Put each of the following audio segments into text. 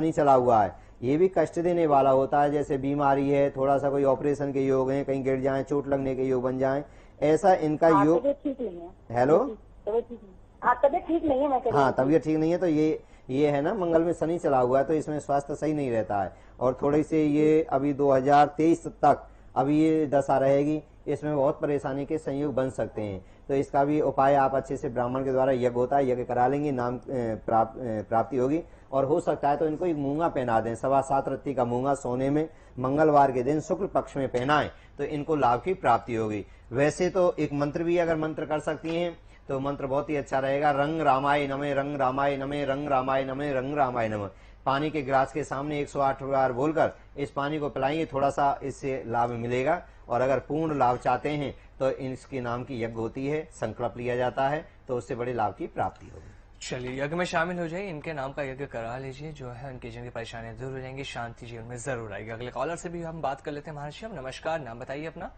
नहीं चला हुआ है, ये भी कष्ट देने वाला होता है। जैसे बीमारी है, थोड़ा सा कोई ऑपरेशन के योग है, कहीं गिर जाए, चोट लगने के योग बन जाए, ऐसा इनका योग। तबीयत ठीक नहीं है। हेलो, तबीयत ठीक नहीं। हाँ, तबीयत ठीक नहीं है, मैं कह रही हाँ हूँ। तबीयत ठीक नहीं है, तो ये है ना, मंगल में शनि चला हुआ है, तो इसमें स्वास्थ्य सही नहीं रहता है। और थोड़ी सी ये अभी 2023 तक अभी ये दशा रहेगी, इसमें बहुत परेशानी के संयोग बन सकते हैं। तो इसका भी उपाय आप अच्छे से, ब्राह्मण के द्वारा यज्ञ होता है, यज्ञ करा लेंगे, नाम प्राप्ति होगी। और हो सकता है तो इनको एक मूंगा पहना दें, 7.25 रत्ती का मूंगा सोने में मंगलवार के दिन शुक्ल पक्ष में पहनाएं, तो इनको लाभ की प्राप्ति होगी। वैसे तो एक मंत्र भी अगर मंत्र कर सकती हैं तो मंत्र बहुत ही अच्छा रहेगा। रंग रामाय नमे, रंग रामाय नमे, रंग रामाय नमे, रंग रामाय नमे। पानी के गिलास के सामने 108 बार बोलकर इस पानी को पिलाएंगे, थोड़ा सा इससे लाभ मिलेगा। और अगर पूर्ण लाभ चाहते हैं तो इसके नाम की यज्ञ होती है, संकल्प लिया जाता है, तो उससे बड़े लाभ की प्राप्ति होगी। चलिए, यज्ञ में शामिल हो जाइए, इनके नाम का यज्ञ करा लीजिए, जो है उनकी जिनकी परेशानियां दूर हो जाएंगी, शांति जीवन में जरूर आएगी। अगले कॉलर से भी हम बात कर लेते हैं। महर्षि हम नमस्कार, नाम बताइए अपना।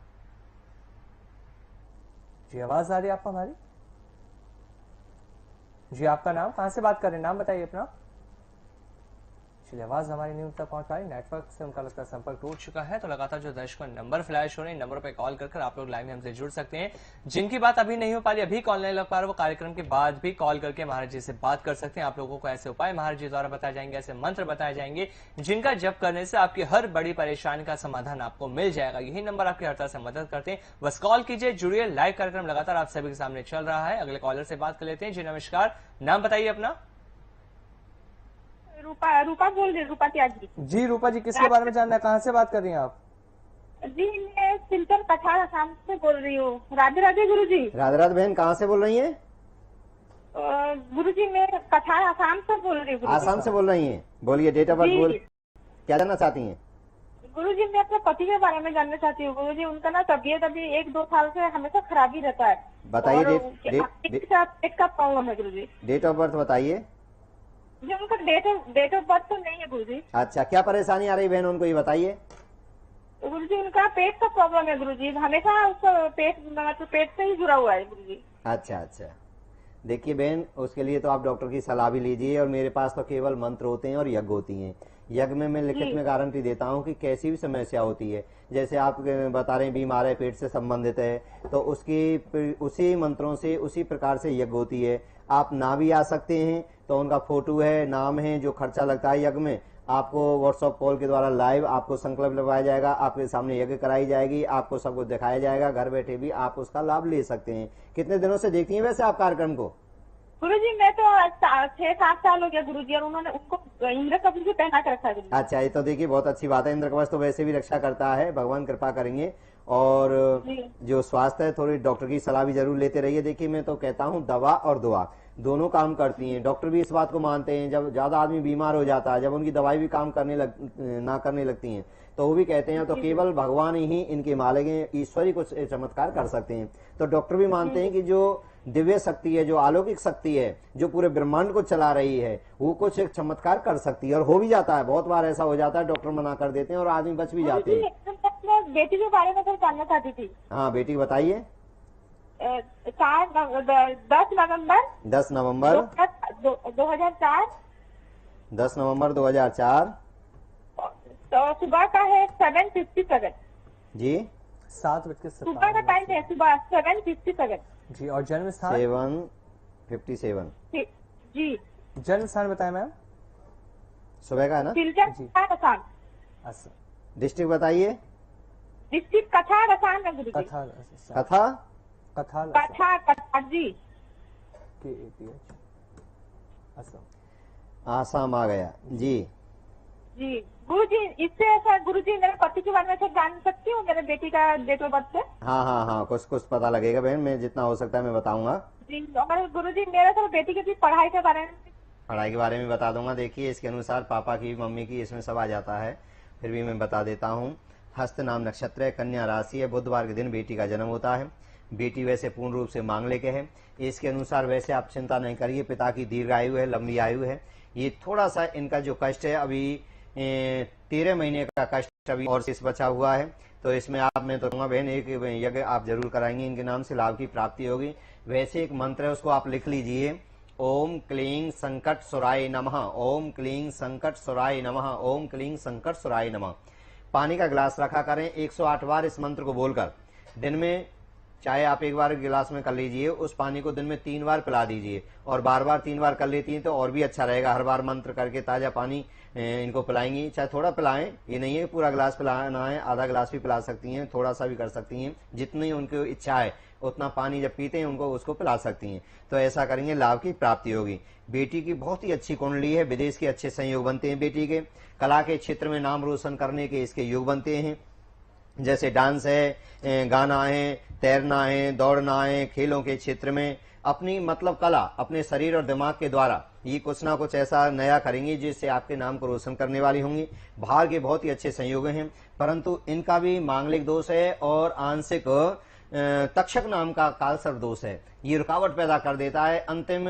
जी, आवाज आ रही है आपको हमारी? जी, आपका नाम, कहां से बात कर रहे हैं, नाम बताइए अपना। चलिए, आवाज हमारी न्यूज तक पहुंच पाई, नेटवर्क से उनका लगता संपर्क टूट चुका है। तो लगातार जो दर्शकों नंबर फ्लैश हो रहे हैं, नंबर पे कॉल कर आप लोग लाइव में हमसे जुड़ सकते हैं। जिनकी बात अभी नहीं हो पा रही, अभी कॉल नहीं लग पा रहा, वो कार्यक्रम के बाद भी कॉल करके महाराज जी से बात कर सकते हैं। आप लोगों को ऐसे उपाय महाराज जी द्वारा बताए जाएंगे, ऐसे मंत्र बताए जाएंगे, जिनका जप करने से आपकी हर बड़ी परेशानी का समाधान आपको मिल जाएगा। यही नंबर आपकी हर तरह से मदद करते हैं। बस कॉल कीजिए, जुड़िए, लाइव कार्यक्रम लगातार आप सभी के सामने चल रहा है। अगले कॉलर से बात कर लेते हैं। जी नमस्कार, नाम बताइए अपना। रूपा बोल रही, रूपा त्यागी। जी रूपा जी, किसके बारे में जानना है, कहाँ से बात कर रही हैं आप? जी, मैं सिलचर कठार आसाम से बोल रही हूँ। राधे राधे गुरु जी। राधे राधे बहन, कहाँ से बोल रही हैं? गुरु जी, मैं कठार आसाम से बोल रही हूँ। आसाम से बोल रही हैं, बोलिए, डेट ऑफ बर्थ बोल, क्या जानना चाहती हैं? गुरु जी, मैं अपने पति के बारे में जानना चाहती हूँ। गुरु जी, उनका ना तबीयत अभी 1-2 साल से हमेशा खराबी रहता है। बताइए, पेट का प्रॉब्लम है गुरु जी। डेट ऑफ बर्थ बताइए। जी, उनका डेट ऑफ बर्थ तो नहीं है गुरु जी। अच्छा, क्या परेशानी आ रही बहन, उनको ये बताइए। गुरु जी, उनका पेट का प्रॉब्लम है गुरु जी, हमेशा उसका पेट से ही जुड़ा हुआ है गुरु जी। अच्छा अच्छा, देखिए बहन, उसके लिए तो आप डॉक्टर की सलाह भी लीजिए। और मेरे पास तो केवल मंत्र होते हैं और यज्ञ होती हैं। यज्ञ में मैं लिखित में गारंटी देता हूँ कि कैसी भी समस्या होती है, जैसे आप बता रहे हैं बीमार है, पेट से संबंधित है, तो उसकी उसी मंत्रों से, उसी प्रकार से यज्ञ होती है। आप ना भी आ सकते हैं तो उनका फोटो है, नाम है, जो खर्चा लगता है यज्ञ में, आपको व्हाट्सएप कॉल के द्वारा लाइव आपको संकल्प लगवाया जाएगा, आपके सामने यज्ञ कराई जाएगी, आपको सब कुछ दिखाया जाएगा। घर बैठे भी आप उसका लाभ ले सकते हैं। कितने दिनों से देखती हैं वैसे आप कार्यक्रम को? गुरु जी, मैं तो 6-7 साल हो गया गुरु जी, और उन्होंने उनको इंद्र कवच भी पहना कर रखा है। अच्छा, ये तो देखिए बहुत अच्छी बात है। इंद्र कवच तो वैसे भी रक्षा करता है, भगवान कृपा करेंगे। और जो स्वास्थ्य है, थोड़ी डॉक्टर की सलाह भी जरूर लेते रहिए। देखिए, मैं तो कहता हूँ दवा और दुआ दोनों काम करती हैं। डॉक्टर भी इस बात को मानते हैं। जब ज्यादा आदमी बीमार हो जाता है, जब उनकी दवाई भी काम ना करने लगती हैं, तो वो भी कहते हैं तो केवल भगवान ही इनके मालिक हैं, ईश्वर ही कुछ चमत्कार कर सकते हैं। तो डॉक्टर भी मानते हैं कि जो दिव्य शक्ति है, जो अलौकिक शक्ति है, जो पूरे ब्रह्मांड को चला रही है, वो कुछ एक चमत्कार कर सकती है। और हो भी जाता है, बहुत बार ऐसा हो जाता है, डॉक्टर मना कर देते हैं और आदमी बच भी जाते हैं। बेटी के बारे में तो जानना चाहती थी। हाँ बेटी, बताइए। 10 नवंबर 2004। 10 नवंबर 2004। तो सुबह का है 7:57 जी, 7:57 सुबह का टाइम है, सुबह 7:57 जी। और जन्म स्थान? 7:57 जी। जन्म स्थान बताएं मैम? सुबह का है ना? सिलचर आसाम। डिस्ट्रिक्ट बताइए। डिस्ट्रिक्ट कठार आसाम है गुरु जी। कठार जी। आसाम आ गया जी। जी गुरु जी, इससे ऐसा गुरु जी, मेरे पति के बारे में ऐसा जान सकती हूँ, मेरे बेटी का डेट ऑफ बर्थ से? हाँ, कुछ पता लगेगा बहन, मैं जितना हो सकता है मैं बताऊंगा जी। और गुरु जी, मेरे तो बेटी की पढ़ाई के बारे में बता दूंगा। देखिए, इसके अनुसार पापा की, मम्मी की, इसमें सब आ जाता है, फिर भी मैं बता देता हूँ। हस्त नाम नक्षत्र है, कन्या राशि है, बुधवार के दिन बेटी का जन्म होता है। बेटी वैसे पूर्ण रूप से मांगलिक के है। इसके अनुसार वैसे आप चिंता नहीं करिए, पिता की दीर्घ आयु है, लंबी आयु है। ये थोड़ा सा इनका जो कष्ट है, अभी 13 महीने का कष्ट अभी और शेष बचा हुआ है। तो इसमें आप, मैं तो कहूँगा बहन, एक यज्ञ आप जरूर कराएंगे, इनके नाम से लाभ की प्राप्ति होगी। वैसे एक मंत्र है, उसको आप लिख लीजिए। ओम क्लीं संकट सुराय नमः, ओम क्लीं संकट सुराय नमः, ओम क्लीं संकट सुराय नमः। पानी का गिलास रखा करें 108 बार इस मंत्र को बोलकर। दिन में चाहे आप एक बार गिलास में कर लीजिए, उस पानी को दिन में 3 बार पिला दीजिए, और बार बार 3 बार कर लेती हैं तो और भी अच्छा रहेगा। हर बार मंत्र करके ताजा पानी इनको पिलाएंगी, चाहे थोड़ा पिलाएं, ये नहीं है पूरा गिलास पिलाना है, आधा गिलास भी पिला सकती हैं, थोड़ा सा भी कर सकती हैं, जितनी उनको इच्छा है उतना पानी जब पीते हैं उनको उसको पिला सकती हैं। तो ऐसा करेंगे, लाभ की प्राप्ति होगी। बेटी की बहुत ही अच्छी कुंडली है, विदेश के अच्छे संयोग बनते हैं बेटी के, कला के क्षेत्र में नाम रोशन करने के इसके योग बनते हैं, जैसे डांस है, गाना है, तैरना है, दौड़ना है, खेलों के क्षेत्र में अपनी मतलब कला अपने शरीर और दिमाग के द्वारा ये कुछ ना कुछ ऐसा नया करेंगी जिससे आपके नाम को रोशन करने वाली होंगी। बाहर के बहुत ही अच्छे संयोग हैं, परंतु इनका भी मांगलिक दोष है और आंशिक तक्षक नाम का कालसर्प दोष है। ये रुकावट पैदा कर देता है। अंतिम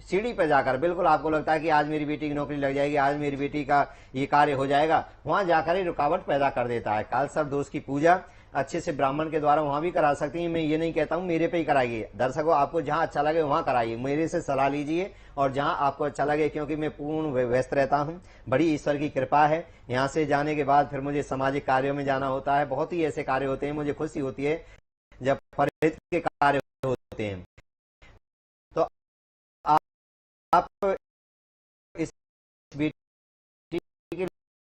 सीढ़ी पे जाकर बिल्कुल आपको लगता है कि आज मेरी बेटी की नौकरी लग जाएगी, आज मेरी बेटी का ये कार्य हो जाएगा, वहां जाकर ही रुकावट पैदा कर देता है। कालसर्प दोष की पूजा अच्छे से ब्राह्मण के द्वारा वहां भी करा सकती हैं। मैं ये नहीं कहता हूं मेरे पे ही कराइए, दर्शकों आपको जहां अच्छा लगे वहां कराइए, मेरे से सलाह लीजिए और जहां आपको अच्छा लगे, क्योंकि मैं पूर्ण व्यस्त रहता हूं, बड़ी ईश्वर की कृपा है। यहां से जाने के बाद फिर मुझे सामाजिक कार्यों में जाना होता है, बहुत ही ऐसे कार्य होते हैं, मुझे खुशी होती है जब परिहित के कार्य होते हैं। तो आप इस बेटी के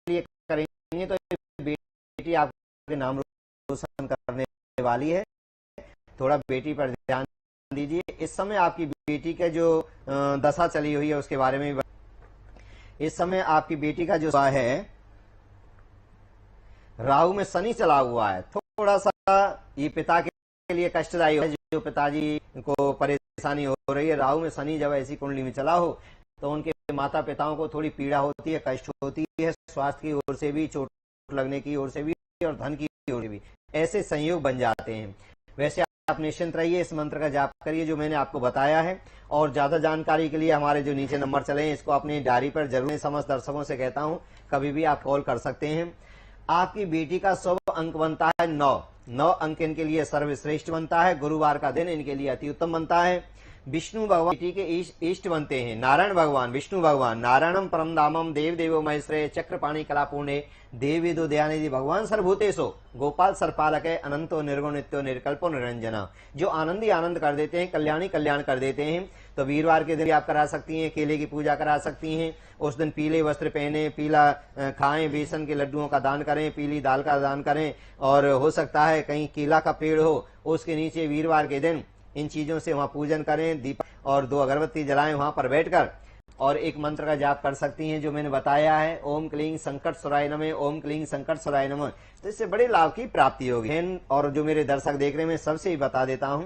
लिए करेंगे तो बेटी आपके नाम रोशन करने वाली है। थोड़ा बेटी पर ध्यान दीजिए। इस समय आपकी बेटी का जो दशा चली हुई है उसके बारे में, इस समय आपकी बेटी का जो है राहु में शनि चला हुआ है, थोड़ा सा ये पिता के लिए कष्टदायी है, जो पिताजी को परेशानी हो रही है। राहु में शनि जब ऐसी कुंडली में चला हो तो उनके माता पिताओं को थोड़ी पीड़ा होती है, कष्ट होती है, स्वास्थ्य की ओर से भी, चोट लगने की ओर से भी और धन की ओर से भी ऐसे संयोग बन जाते हैं। वैसे आप निश्चिंत रहिए, इस मंत्र का जाप करिए जो मैंने आपको बताया है, और ज्यादा जानकारी के लिए हमारे जो नीचे नंबर चले हैं इसको अपनी डायरी पर जरूर, समस्त दर्शकों से कहता हूं कभी भी आप कॉल कर सकते हैं। आपकी बेटी का शुभ अंक बनता है 9 अंक इनके लिए सर्वश्रेष्ठ बनता है। गुरुवार का दिन इनके लिए अति उत्तम बनता है। विष्णु भगवान बेटी के इष्ट बनते हैं। नारायण भगवान, विष्णु भगवान, नारायणम परम धामम देव देवो महेश्वरे चक्रपाणी कलापूर्णे देवेदो दयानिधि भगवान सर्वभूतेषु गोपाल सर्पालक अनंतो निर्गुण नित्यो निर्कल्पो निरंजना, जो आनंदी आनंद कर देते हैं, कल्याणी कल्याण कर देते हैं। तो वीरवार के दिन आप करा सकती हैं, केले की पूजा करा सकती हैं। उस दिन पीले वस्त्र पहने, पीला खाएं, बेसन के लड्डुओं का दान करें, पीली दाल का दान करें, और हो सकता है कहीं केला का पेड़ हो उसके नीचे वीरवार के दिन इन चीजों से वहां पूजन करें, दीप और 2 अगरबत्ती जलाएं वहां पर बैठकर, और एक मंत्र का जाप कर सकती हैं जो मैंने बताया है, ओम क्लीं संकट सुराय नमः, ओम क्लीं संकट सुराय नमः। तो इससे बड़े लाभ की प्राप्ति होगी। और जो मेरे दर्शक देख रहे हैं मैं सबसे ही बता देता हूं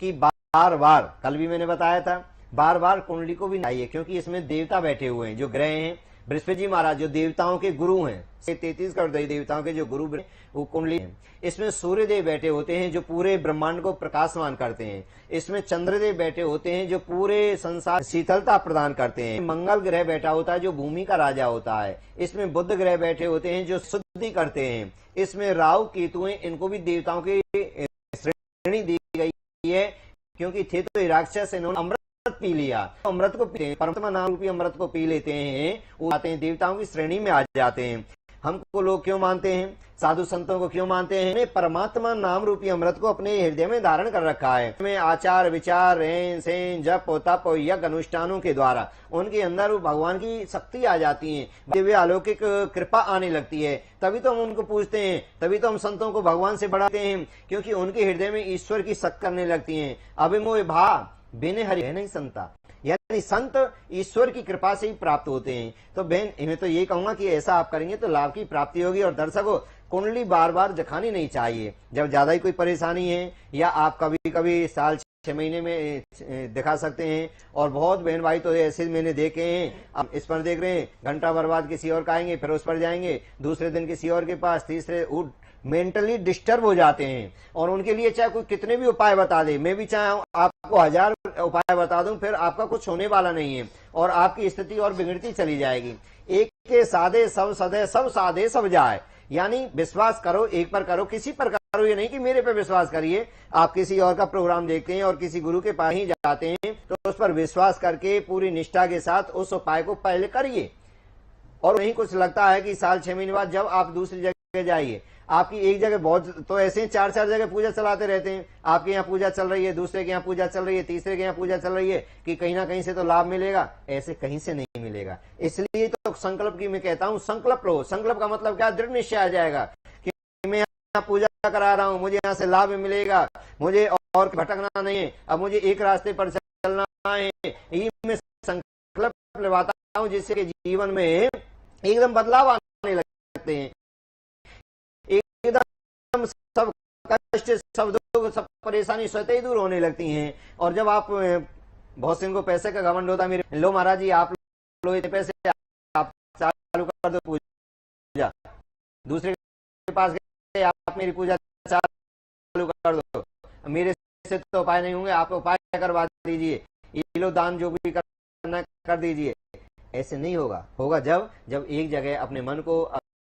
कि बार बार, कल भी मैंने बताया था, बार बार कुंडली को भी चाहिए, क्योंकि इसमें देवता बैठे हुए हैं, जो ग्रह हैं। बृहस्पति जी महाराज जो देवताओं के गुरु हैं, 33 करोड़ देवताओं के जो गुरु वो कुंडली है। इसमें सूर्य देव बैठे होते हैं जो पूरे ब्रह्मांड को प्रकाशमान करते हैं। इसमें चंद्रदेव बैठे होते हैं जो पूरे संसार शीतलता प्रदान करते हैं। मंगल ग्रह बैठा होता है जो भूमि का राजा होता है। इसमें बुध ग्रह बैठे होते हैं जो शुद्धि करते हैं। इसमें राहु केतु हैं, इनको भी देवताओं की श्रेणी दी गई है, क्योंकि थे तो राक्षस, इन्होंने अमृत पी लिया, तो अमृत को पीते हैं, परमात्मा नाम रूपी अमृत को पी लेते हैं, वो आते हैं देवताओं की श्रेणी में आ जाते हैं। हमको लोग क्यों मानते हैं, साधु संतों को क्यों मानते हैं? परमात्मा नाम रूपी अमृत को अपने हृदय में धारण कर रखा है। में आचार विचार रहन सहन जप तप यज्ञ अनुष्ठानों के द्वारा उनके अंदर भगवान की शक्ति आ जाती है, दिव्य अलौकिक कृपा आने लगती है। तभी तो हम उनको पूजते हैं, तभी तो हम संतों को भगवान से बढ़ाते हैं, क्योंकि उनके हृदय में ईश्वर की शक्ति करने लगती है। अभिमोह भाव बिने हरि है नहीं संता, यानी संत ईश्वर की कृपा से ही प्राप्त होते हैं। तो बहन मैं तो ये कहूंगा कि ऐसा आप करेंगे तो लाभ की प्राप्ति होगी। और दर्शकों कुंडली बार बार दिखानी नहीं चाहिए। जब ज्यादा ही कोई परेशानी है, या आप कभी कभी साल 6 महीने में दिखा सकते हैं। और बहुत बहन भाई तो ऐसे मैंने देखे हैं, अब इस पर देख रहे हैं, घंटा बर्बाद किसी और का आएंगे, फिर उस पर जाएंगे, दूसरे दिन किसी और के पास, तीसरे मेंटली डिस्टर्ब हो जाते हैं। और उनके लिए चाहे कोई कितने भी उपाय बता दे, मैं भी चाहे आपको 1000 उपाय बता दूं, फिर आपका कुछ होने वाला नहीं है और आपकी स्थिति और बिगड़ती चली जाएगी। एक के साधे सब सदे, सब साधे सब जाए, यानी विश्वास करो, एक पर करो, किसी प्रकार ये नहीं कि मेरे पे विश्वास करिए। आप किसी और का प्रोग्राम देखते हैं और किसी गुरु के पास ही जाते हैं तो उस पर विश्वास करके पूरी निष्ठा के साथ उस उपाय को पहले करिए। और नहीं कुछ लगता है कि साल 6 महीने बाद जब आप दूसरी जगह जाइए, आपकी एक जगह बहुत तो ऐसे 4-4 जगह पूजा चलाते रहते हैं। आपके यहाँ पूजा चल रही है, दूसरे के यहाँ पूजा चल रही है, तीसरे के यहाँ पूजा चल रही है कि कहीं ना कहीं से तो लाभ मिलेगा, ऐसे कहीं से नहीं मिलेगा। इसलिए तो संकल्प की मैं कहता हूं संकल्प लो। संकल्प का मतलब क्या, दृढ़ निश्चय आ जाएगा कि मैं यहाँ पूजा करा रहा हूं, मुझे यहाँ से लाभ मिलेगा, मुझे और भटकना नहीं है, अब मुझे एक रास्ते पर चलना है। ये मैं संकल्प लेवाता हूं जिससे कि जीवन में एकदम बदलाव आने लगते हैं, एकदम सब कष्ट, सब दुख, सब परेशानी स्वतः ही दूर होने लगती हैं। और जब आप बहुत सिंह को पैसे का घमंड होता है, मेरे लो महाराज जी आप लो इतने पैसे, आप चालू कर दो पूजा, दूसरे के पास गए आप मेरी पूजा चालू कर दो, मेरे से तो उपाय नहीं होंगे, आप उपाय करवा दीजिए, ये लो दान जो भी करना कर दीजिए। ऐसे नहीं होगा। होगा जब एक जगह अपने मन को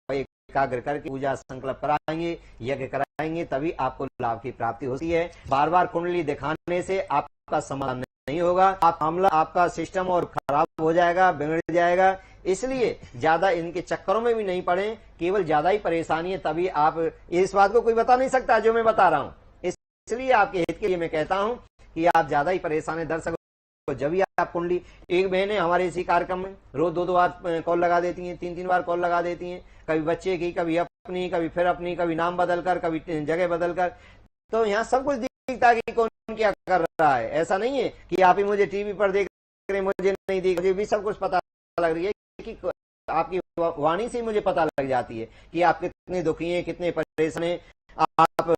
एकाग्र करके पूजा संकल्प कराएंगे, यज्ञ कराएंगे, तभी आपको लाभ की प्राप्ति होती है। बार बार कुंडली दिखाने से आपका समाधान नहीं होगा, आप मामला आपका सिस्टम और खराब हो जाएगा, बिगड़ जाएगा। इसलिए ज्यादा इनके चक्करों में भी नहीं पड़े, केवल ज्यादा ही परेशानी है तभी आप, इस बात को कोई बता नहीं सकता जो मैं बता रहा हूं। इसलिए आपके हित के लिए मैं कहता हूं कि आप ज्यादा ही परेशान है दर्शक, तो जब भी आप कुंडली, एक बहन है हमारे इसी कार्यक्रम में रोज 2-2 बार कॉल लगा देती हैं, 3-3 बार कॉल लगा देती हैं, कभी बच्चे की, कभी अपनी, कभी फिर अपनी, कभी नाम बदलकर, कभी जगह बदलकर। तो यहाँ सब कुछ दिखता है कि कौन क्या कर रहा है। ऐसा नहीं है कि आप ही मुझे टीवी पर देख रहे, मुझे नहीं देख, मुझे भी सब कुछ पता लग रही है कि आपकी वाणी से मुझे पता लग जाती है कि आप कितने दुखी हैं, कितने परेशान हैं। आप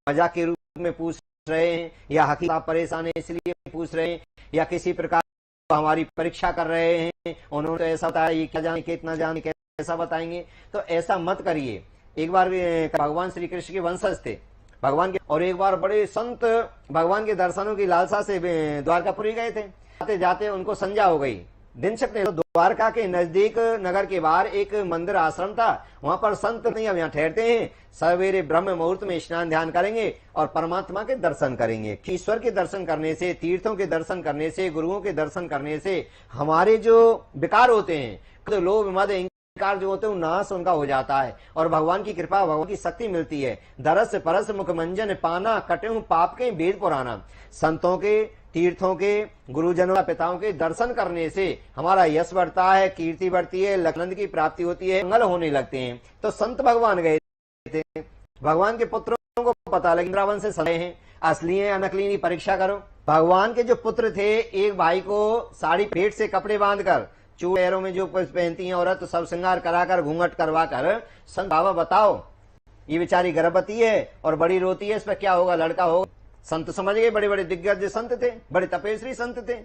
मजाक के रूप में पूछ रहे हैं या हकीकत आप परेशान है इसलिए पूछ रहे हैं, या किसी प्रकार हमारी परीक्षा कर रहे हैं, उन्होंने तो ऐसा बताया, ये क्या जाने, कितना जाने, कैसा बताएंगे। तो ऐसा मत करिए। एक बार भगवान श्री कृष्ण के वंशज थे भगवान के, और एक बार बड़े संत भगवान के दर्शनों की लालसा से द्वारकापुरी गए थे। जाते जाते उनको संध्या हो गई, दिन सकते, तो द्वारका के नजदीक नगर के बाहर एक मंदिर आश्रम था। वहां पर संत नहीं अब यहाँ ठहरते हैं, सवेरे ब्रह्म मुहूर्त में स्नान ध्यान करेंगे और परमात्मा के दर्शन करेंगे। ईश्वर के दर्शन करने से, तीर्थों के दर्शन करने से, गुरुओं के दर्शन करने से हमारे जो विकार होते हैं, तो लोभ मद अहंकार जो होते हैं नाश उनका हो जाता है और भगवान की कृपा, भगवान की शक्ति मिलती है। दरस परस मुख मंजन पाना, कटे पाप के वेद पुराना। संतों के, तीर्थों के, गुरुजनों, पिताओं के दर्शन करने से हमारा यश बढ़ता है, कीर्ति बढ़ती है, आनंद की प्राप्ति होती है, मंगल होने लगते हैं। तो संत भगवान गए थे, भगवान के पुत्रों को पता लगा इंद्रावन से संदेह हैं, असली है या नकली, नहीं परीक्षा करो। भगवान के जो पुत्र थे, एक भाई को साड़ी पेट से कपड़े बांधकर, पैरों में जो पहनती हैं औरत, तो सब श्रृंगार कराकर, घूंघट करवा कर, संत बाबा बताओ ये बेचारी गर्भवती है और बड़ी रोती है, इस पर क्या होगा, लड़का होगा। संत समझ गए, बड़े बड़े दिग्गज संत थे, बड़े तपेश्वरी संत थे।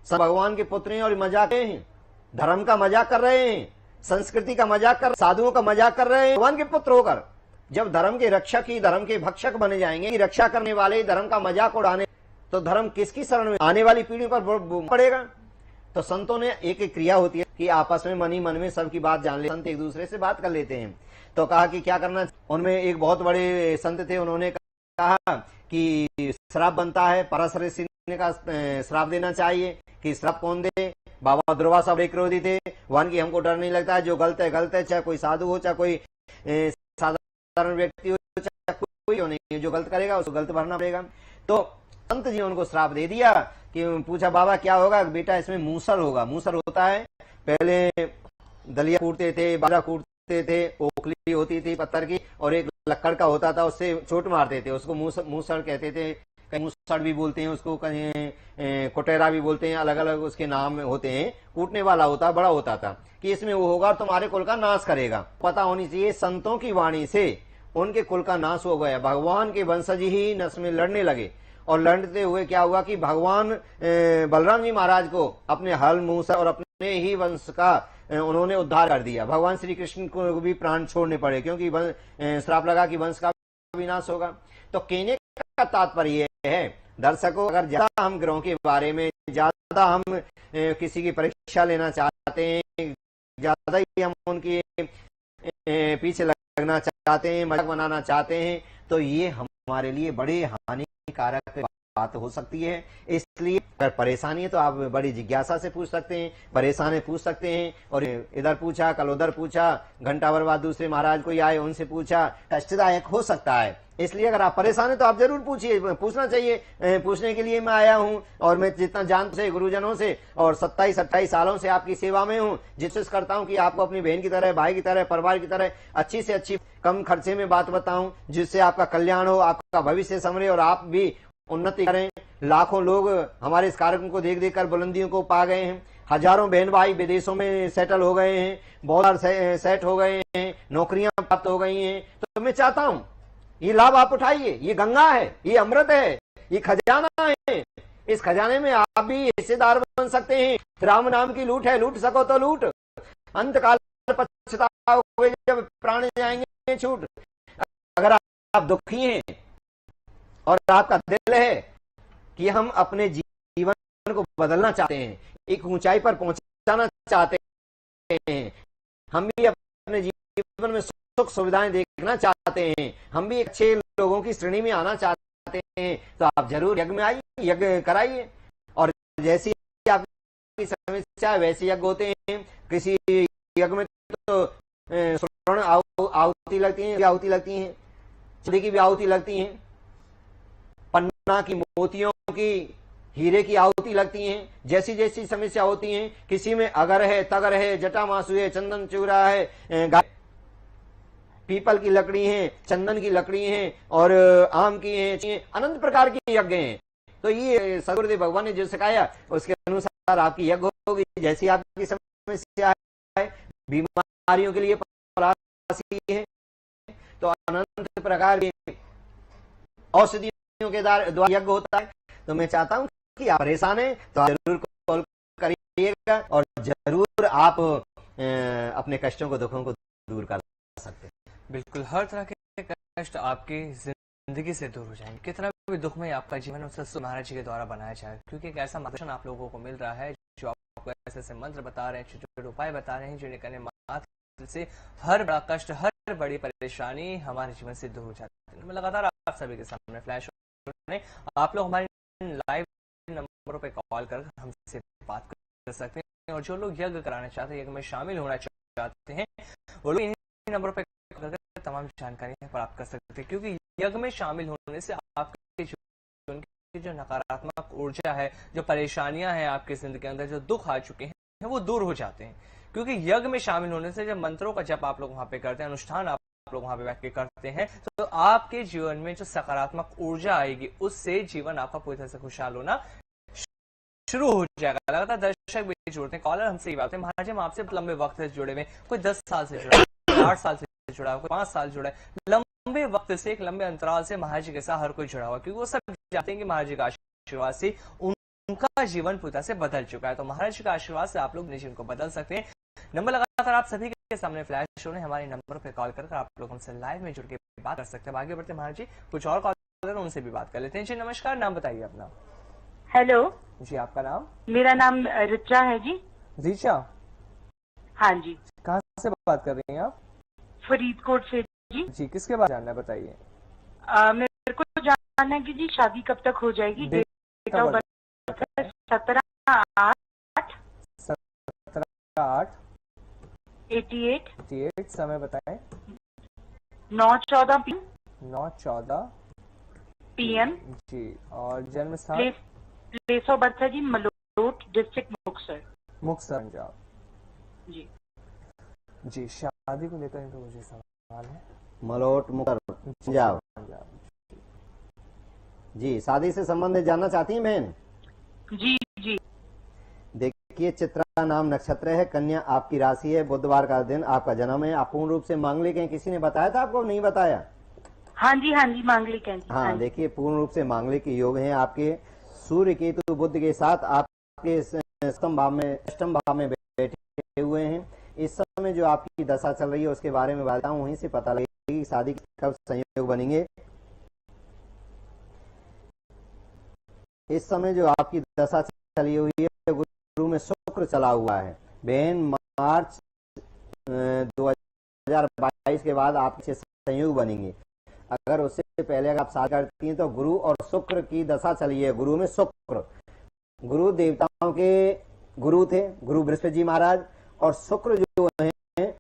सब भगवान के पुत्र हैं और मजाक हैं, धर्म का मजाक कर रहे हैं, संस्कृति का मजाक कर, साधुओं का मजाक कर रहे हैं। भगवान के पुत्र होकर जब धर्म के रक्षक ही धर्म के भक्षक बने जाएंगे, रक्षा करने वाले धर्म का मजाक उड़ाने, तो धर्म किसकी शरण में, आने वाली पीढ़ी पर पड़ेगा। तो संतों ने एक क्रिया होती है कि आपस में मन ही मन में सबकी बात जान ले, संत एक दूसरे से बात कर लेते हैं। तो कहा कि क्या करना, उनमें एक बहुत बड़े संत थे, उन्होंने कहा कि श्राप बनता है, पराशर ऋषि ने का श्राप देना चाहिए कि श्राप कौन दे। बाबा दुर्वासा बड़े क्रोधी थे, वन की हमको डर नहीं लगता है, जो गलत है गलत है, चाहे कोई साधु हो, चाहे कोई साधारण व्यक्ति हो, चाहे कोई हो, नहीं जो गलत करेगा उसको गलत भरना पड़ेगा। तो संत जी ने उनको श्राप दे दिया कि पूछा बाबा क्या होगा, बेटा इसमें मूसर होगा। मूसर होता है, पहले दलिया कूटते थे, बाजरा कूटते थे, ओखली होती थी पत्थर की, और एक लक्कड़ का होता था, उससे चोट मारते थे, उसको मूसर कहते थे। कहीं मूसर भी बोलते हैं उसको, कहीं कोटेरा भी बोलते हैं, अलग अलग उसके नाम होते हैं। कूटने वाला होता, बड़ा होता था कि इसमें वो होगा तुम्हारे कुल का नाश करेगा। पता होनी चाहिए संतों की वाणी से उनके कुल का नाश हो गया। भगवान के वंशज ही नस में लड़ने लगे, और लड़ते हुए क्या हुआ कि भगवान बलराम जी महाराज को अपने हल मूसर और अपने ही वंश का उन्होंने उद्धार कर दिया। भगवान श्री कृष्ण को भी प्राण छोड़ने पड़े, क्योंकि श्राप लगा कि वंश का विनाश होगा। तो कहने का तात्पर्य है दर्शकों, अगर ज्यादा हम ग्रहों के बारे में, ज्यादा हम किसी की परीक्षा लेना चाहते हैं, ज्यादा ही हम उनके पीछे लगना चाहते हैं, मजाक बनाना चाहते हैं, तो ये हमारे लिए बड़े हानिकारक बात हो सकती है। इसलिए अगर परेशानी है तो आप बड़ी जिज्ञासा से पूछ सकते हैं, परेशान है पूछ सकते हैं। और इधर पूछा, कल उधर पूछा, घंटा भर बाद दूसरे महाराज कोई आए, उनसे पूछा, कष्टदायक हो सकता है। इसलिए अगर आप परेशान हैं तो आप जरूर पूछिए, पूछना चाहिए। पूछने के लिए मैं आया हूं, और मैं जितना जानता से गुरुजनों से, और 27-28 सालों से आपकी सेवा में हूं, जिससे करता हूं कि आपको अपनी बहन की तरह, भाई की तरह, परिवार की तरह अच्छी से अच्छी, कम खर्चे में बात बताऊं, जिससे आपका कल्याण हो, आपका भविष्य संवरे और आप भी उन्नति करें। लाखों लोग हमारे इस कार्यक्रम को देख देख कर बुलंदियों को पा गए हैं। हजारों बहन भाई विदेशों में सेटल हो गए हैं, बहुत सेट हो गए हैं, नौकरियां प्राप्त हो गई हैं। तो मैं चाहता हूं ये लाभ आप उठाइए। ये गंगा है, ये अमृत है, ये खजाना है। इस खजाने में आप भी हिस्सेदार बन सकते हैं। राम नाम की लूट है, लूट सको तो लूट, अंत काल पछताओगे जब प्राण जाएंगे छूट। अगर आप दुखी हैं और आपका दिल है कि हम अपने जीवन को बदलना चाहते हैं, एक ऊंचाई पर पहुंचाना चाहते हैं, हम भी अपने जीवन में सुख सुविधाएं देखना चाहते हैं, हम भी अच्छे लोगों की श्रेणी में आना चाहते हैं, तो आप जरूर यज्ञ में आइए, यज्ञ कराइए। और जैसी आपकी समस्या है वैसे यज्ञ होते हैं। किसी यज्ञ में तो स्वर्ण आहुति लगती है, आहुति लगती है, चांदी की भी आहुति लगती है, पन्ना की, मोतियों की, हीरे की आहुति लगती हैं। जैसी जैसी समस्या होती हैं, किसी में अगर है, तगर है, जटा मासु है, चंदन चूरा है, पीपल की लकड़ी है, चंदन की लकड़ी है, और आम की है, अनंत प्रकार की यज्ञ हैं। तो ये सदगुरुदेव भगवान ने जो सिखाया उसके अनुसार आपकी यज्ञ होगी। जैसी आपकी समस्या है, बीमारियों के लिए है, तो अनंत प्रकार की औषधियों के द्वारा यज्ञ होता है। तो मैं चाहता हूं कि आप परेशान हैं तो आप जरूर कॉल करिएगा, और जरूर आप अपने कष्टों को, दुखों को दूर कर सकते हैं। बिल्कुल, हर तरह के कष्ट आपकी जिंदगी से दूर हो जाएंगे। कितना भी दुख में आपका जीवन उस महाराज जी के द्वारा बनाया जाए, क्योंकि एक ऐसा मार्गदर्शन आप लोगों को मिल रहा है, जो आपको ऐसे ऐसे मंत्र बता रहे हैं, छोटे उपाय बता रहे हैं, जिन्हें करने मात्र से हर बड़ा कष्ट, हर बड़ी परेशानी हमारे जीवन से दूर हो जाती है। मैं लगातार आप सभी के सामने फ्लैश हो, आप लोग हमारे लाइव नंबरों पे कॉल कर हमसे बात कर सकते हैं। और जो लोग यज्ञ कराना चाहते हैं, यज्ञ में शामिल होना चाहते हैं, वो लोग इन्हीं नंबरों पे तमाम जानकारी प्राप्त कर सकते हैं। क्योंकि यज्ञ में शामिल होने से आपके जीवन की जो नकारात्मक ऊर्जा है, जो परेशानियां हैं आपके जिंदगी के अंदर, जो दुख आ चुके हैं, वो दूर हो जाते हैं। क्योंकि यज्ञ में शामिल होने से जब मंत्रों का जप आप लोग वहां पे करते हैं, अनुष्ठान आप लोग वहां पे बैठ के करते हैं, तो आपके जीवन में जो सकारात्मक ऊर्जा आएगी, उससे जीवन आपका पूरी तरह से खुशहाल होना शुरू हो जाएगा। लगातार दर्शक भी जुड़ते हैं, कॉलर हमसे ये बात है, महाराज हम आपसे लंबे वक्त से जुड़े हुए, कोई 10 साल से जुड़ा, कोई 8 साल से जुड़ा हुआ, कोई 5 साल जुड़ा है, लंबे वक्त से, एक लंबे अंतराल से महाराज जी के साथ हर कोई जुड़ा हुआ, क्योंकि वो सब जानते हैं कि महाराज जी का आशीर्वाद से उनका जीवन पूरी तरह से बदल चुका है। तो महाराज जी का आशीर्वाद से आप लोग अपने जीवन को बदल सकते हैं। नंबर लगातार आप सभी के सामने फ्लैश हो रहे हैं, हमारे नंबर पे कॉल कर आप लोग हमसे लाइव में जुड़ के बात कर सकते हैं। आगे बढ़ते महाराज जी, कुछ और कॉलर उनसे भी बात कर लेते हैं। जी नमस्कार, नाम बताइए अपना। हेलो जी, आपका नाम? मेरा नाम रिचा है जी। रिचा? हाँ जी। कहाँ से बात कर रही हैं आप? फरीदकोट से जी। जी, किसके बारे में जानना है, बताइए। मेरे को जानना है कि जी शादी कब तक हो जाएगी? Date of birth 17/8/88। समय बताएं। 9/14 PM। 9/14 PM जी। और जन्म स्थान? प्लेस ऑफ बर्थ है जी मलोट, डिस्ट्रिक्ट मुक्तसर। मुक्तसर पंजाब जी। जी, शादी को लेकर तो मुझे सवाल है। मलोट, मुक्तसर, पंजाब। जी, शादी से संबंधित जानना चाहती हैं बहन? जी जी। देखिए, चित्रा नाम नक्षत्र है, कन्या आपकी राशि है, बुधवार का दिन आपका जन्म है। आप पूर्ण रूप से मांगलिक हैं, किसी ने बताया था आपको? नहीं बताया? हाँ जी मांगलिक हैं। हाँ, देखिए पूर्ण रूप से मांगलिक योग हैं आपके। सूर्य केतु बुध के साथ आपके अष्टम भाव में बैठे हुए हैं। इस समय जो आपकी दशा चल रही है उसके बारे में बताऊं, वहीं से पता लगेगी शादी कब संयोग बनेंगे। इस समय जो आपकी दशा चली हुई है, गुरु में शुक्र चला हुआ है बहन। मार्च 2022 22 के बाद आपके संयोग बनेंगे। अगर उससे पहले अगर आप शादी करती हैं तो गुरु और शुक्र की दशा चली है। गुरु में शुक्र, गुरु देवताओं के गुरु थे, गुरु बृहस्पति जी महाराज, और शुक्र जो है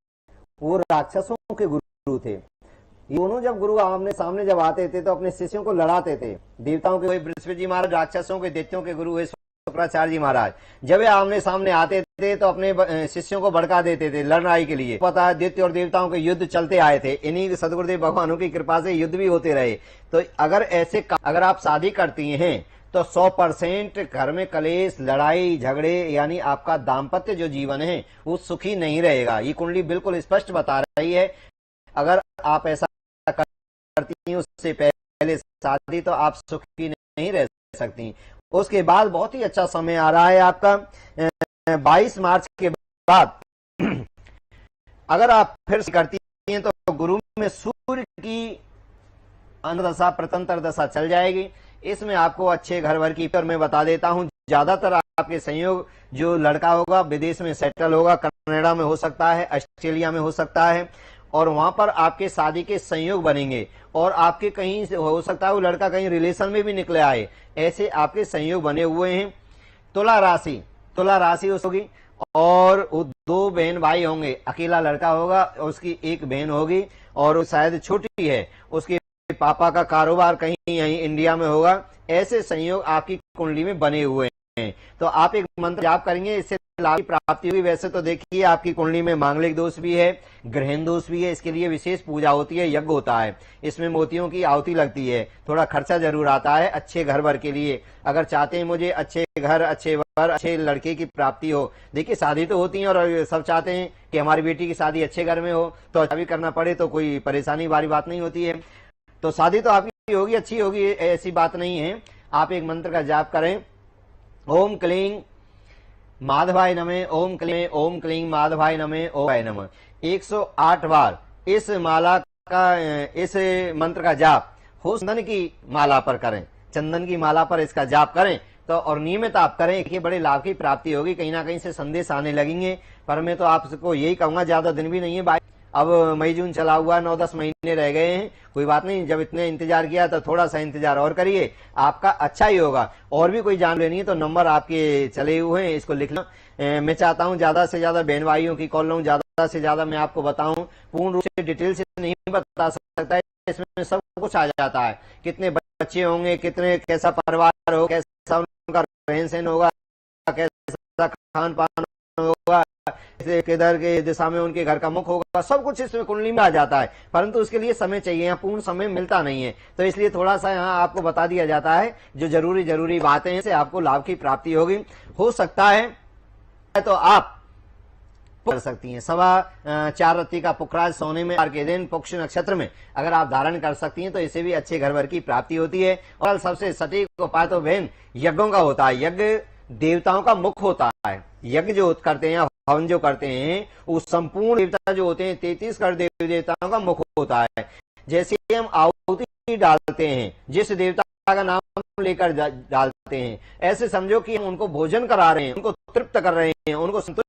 वो राक्षसों के गुरु थे। ये दोनों जब गुरु आमने सामने जब आते थे तो अपने शिष्यों को लड़ाते थे। देवताओं के बृहस्पति जी महाराज, राक्षसों के दैत्यों के गुरु है शुक्राचार्य जी महाराज। जब ये आमने सामने आते थे तो अपने शिष्यों को भड़का देते थे लड़ाई के लिए। पता है दैत्य और देवताओं के युद्ध चलते आए थे, इन्हीं सदगुरुदेव भगवानों की कृपा से युद्ध भी होते रहे। तो अगर आप शादी करती हैं तो 100% घर में कलेश, लड़ाई झगड़े, यानी आपका दाम्पत्य जो जीवन है वो सुखी नहीं रहेगा। ये कुंडली बिल्कुल स्पष्ट बता रही है। अगर आप ऐसा करती हैं उससे पहले शादी तो आप सुखी नहीं रह सकती। उसके बाद बहुत ही अच्छा समय आ रहा है आपका 22 मार्च के बाद। अगर आप फिर से करती हैं तो गुरु में सूर्य की अंतर्दशा प्रतंत्र दशा चल जाएगी। इसमें आपको अच्छे घर भर की, और मैं बता देता हूं ज्यादातर आपके संयोग जो लड़का होगा विदेश में सेटल होगा, कनाडा में हो सकता है, ऑस्ट्रेलिया में हो सकता है, और वहां पर आपके शादी के संयोग बनेंगे। और आपके कहीं से हो सकता है वो लड़का कहीं रिलेशन में भी निकले आए, ऐसे आपके संयोग बने हुए हैं। तुला राशि होगी, और 2 बहन भाई होंगे। अकेला लड़का होगा, उसकी एक बहन होगी और शायद छोटी है, उसके पापा का कारोबार कहीं यहीं इंडिया में होगा। ऐसे संयोग आपकी कुंडली में बने हुए हैं। तो आप एक मंत्र जाप करेंगे, इससे लाभ की प्राप्ति होगी। वैसे तो देखिए आपकी कुंडली में मांगलिक दोष भी है, ग्रहण दोष भी है, इसके लिए विशेष पूजा होती है, यज्ञ होता है, इसमें मोतियों की आहुति लगती है, थोड़ा खर्चा जरूर आता है अच्छे घर भर के लिए। अगर चाहते हैं मुझे अच्छे घर, अच्छे वर, अच्छे लड़के की प्राप्ति हो, देखिए शादी तो होती है और सब चाहते हैं कि हमारी बेटी की शादी अच्छे घर में हो, तो अच्छा भी करना पड़े तो कोई परेशानी वाली बात नहीं होती है। तो शादी तो आपकी होगी, अच्छी होगी, ऐसी बात नहीं है। आप एक मंत्र का जाप करें, ओम क्लीं माधवाय नमः, ओम क्लीं माधवाय नमः, ओम नमः 108 बार इस माला का, इस मंत्र का जाप हो चंदन की माला पर करें, चंदन की माला पर इसका जाप करें तो, और नियमित आप करें कि बड़े लाभ की प्राप्ति होगी। कहीं ना कहीं से संदेश आने लगेंगे। पर मैं तो आपको यही कहूंगा, ज्यादा दिन भी नहीं है, अब मई जून चला हुआ, 9-10 महीने रह गए हैं, कोई बात नहीं। जब इतने इंतजार किया तो थोड़ा सा इंतजार और करिए, आपका अच्छा ही होगा। और भी कोई जान लेनी है तो नंबर आपके चले हुए हैं, इसको लिखना। मैं चाहता हूं ज्यादा से ज्यादा बहन भाइयों की कॉल लूं, ज्यादा से ज्यादा मैं आपको बताऊं, पूर्ण रूप से डिटेल से नहीं बता सकता है, इसमें सब कुछ आ जाता है। कितने बच्चे होंगे, कितने, कैसा परिवार हो, कैसा उनका रहन सहन होगा, कैसा खान पान होगा, किधर के दिशा में उनके घर का मुख होगा, सब कुछ इसमें कुंडली में आ जाता है। परंतु उसके लिए समय चाहिए, यहाँ पूर्ण समय मिलता नहीं है, तो इसलिए थोड़ा सा यहाँ आपको बता दिया जाता है जो जरूरी बातें हैं, से आपको लाभ की प्राप्ति होगी। हो सकता है तो आप कर सकती हैं 4.25 रत्ती का पुखराज सोने में के दिन पुक्ष नक्षत्र में अगर आप धारण कर सकती हैं तो इससे भी अच्छे घर भर की प्राप्ति होती है। और सबसे सटीक उपाय तो बहन यज्ञों का होता है। यज्ञ देवताओं का मुख होता है। यज्ञ जो करते हैं, हवन जो करते हैं, उस संपूर्ण देवता जो होते हैं 33 करोड़ देवी देवताओं का मुख होता है। जैसे हम आहुति डालते हैं, जिस देवता का नाम लेकर डालते हैं, ऐसे समझो कि हम उनको भोजन करा रहे हैं, उनको तृप्त कर रहे हैं, उनको संतुष्ट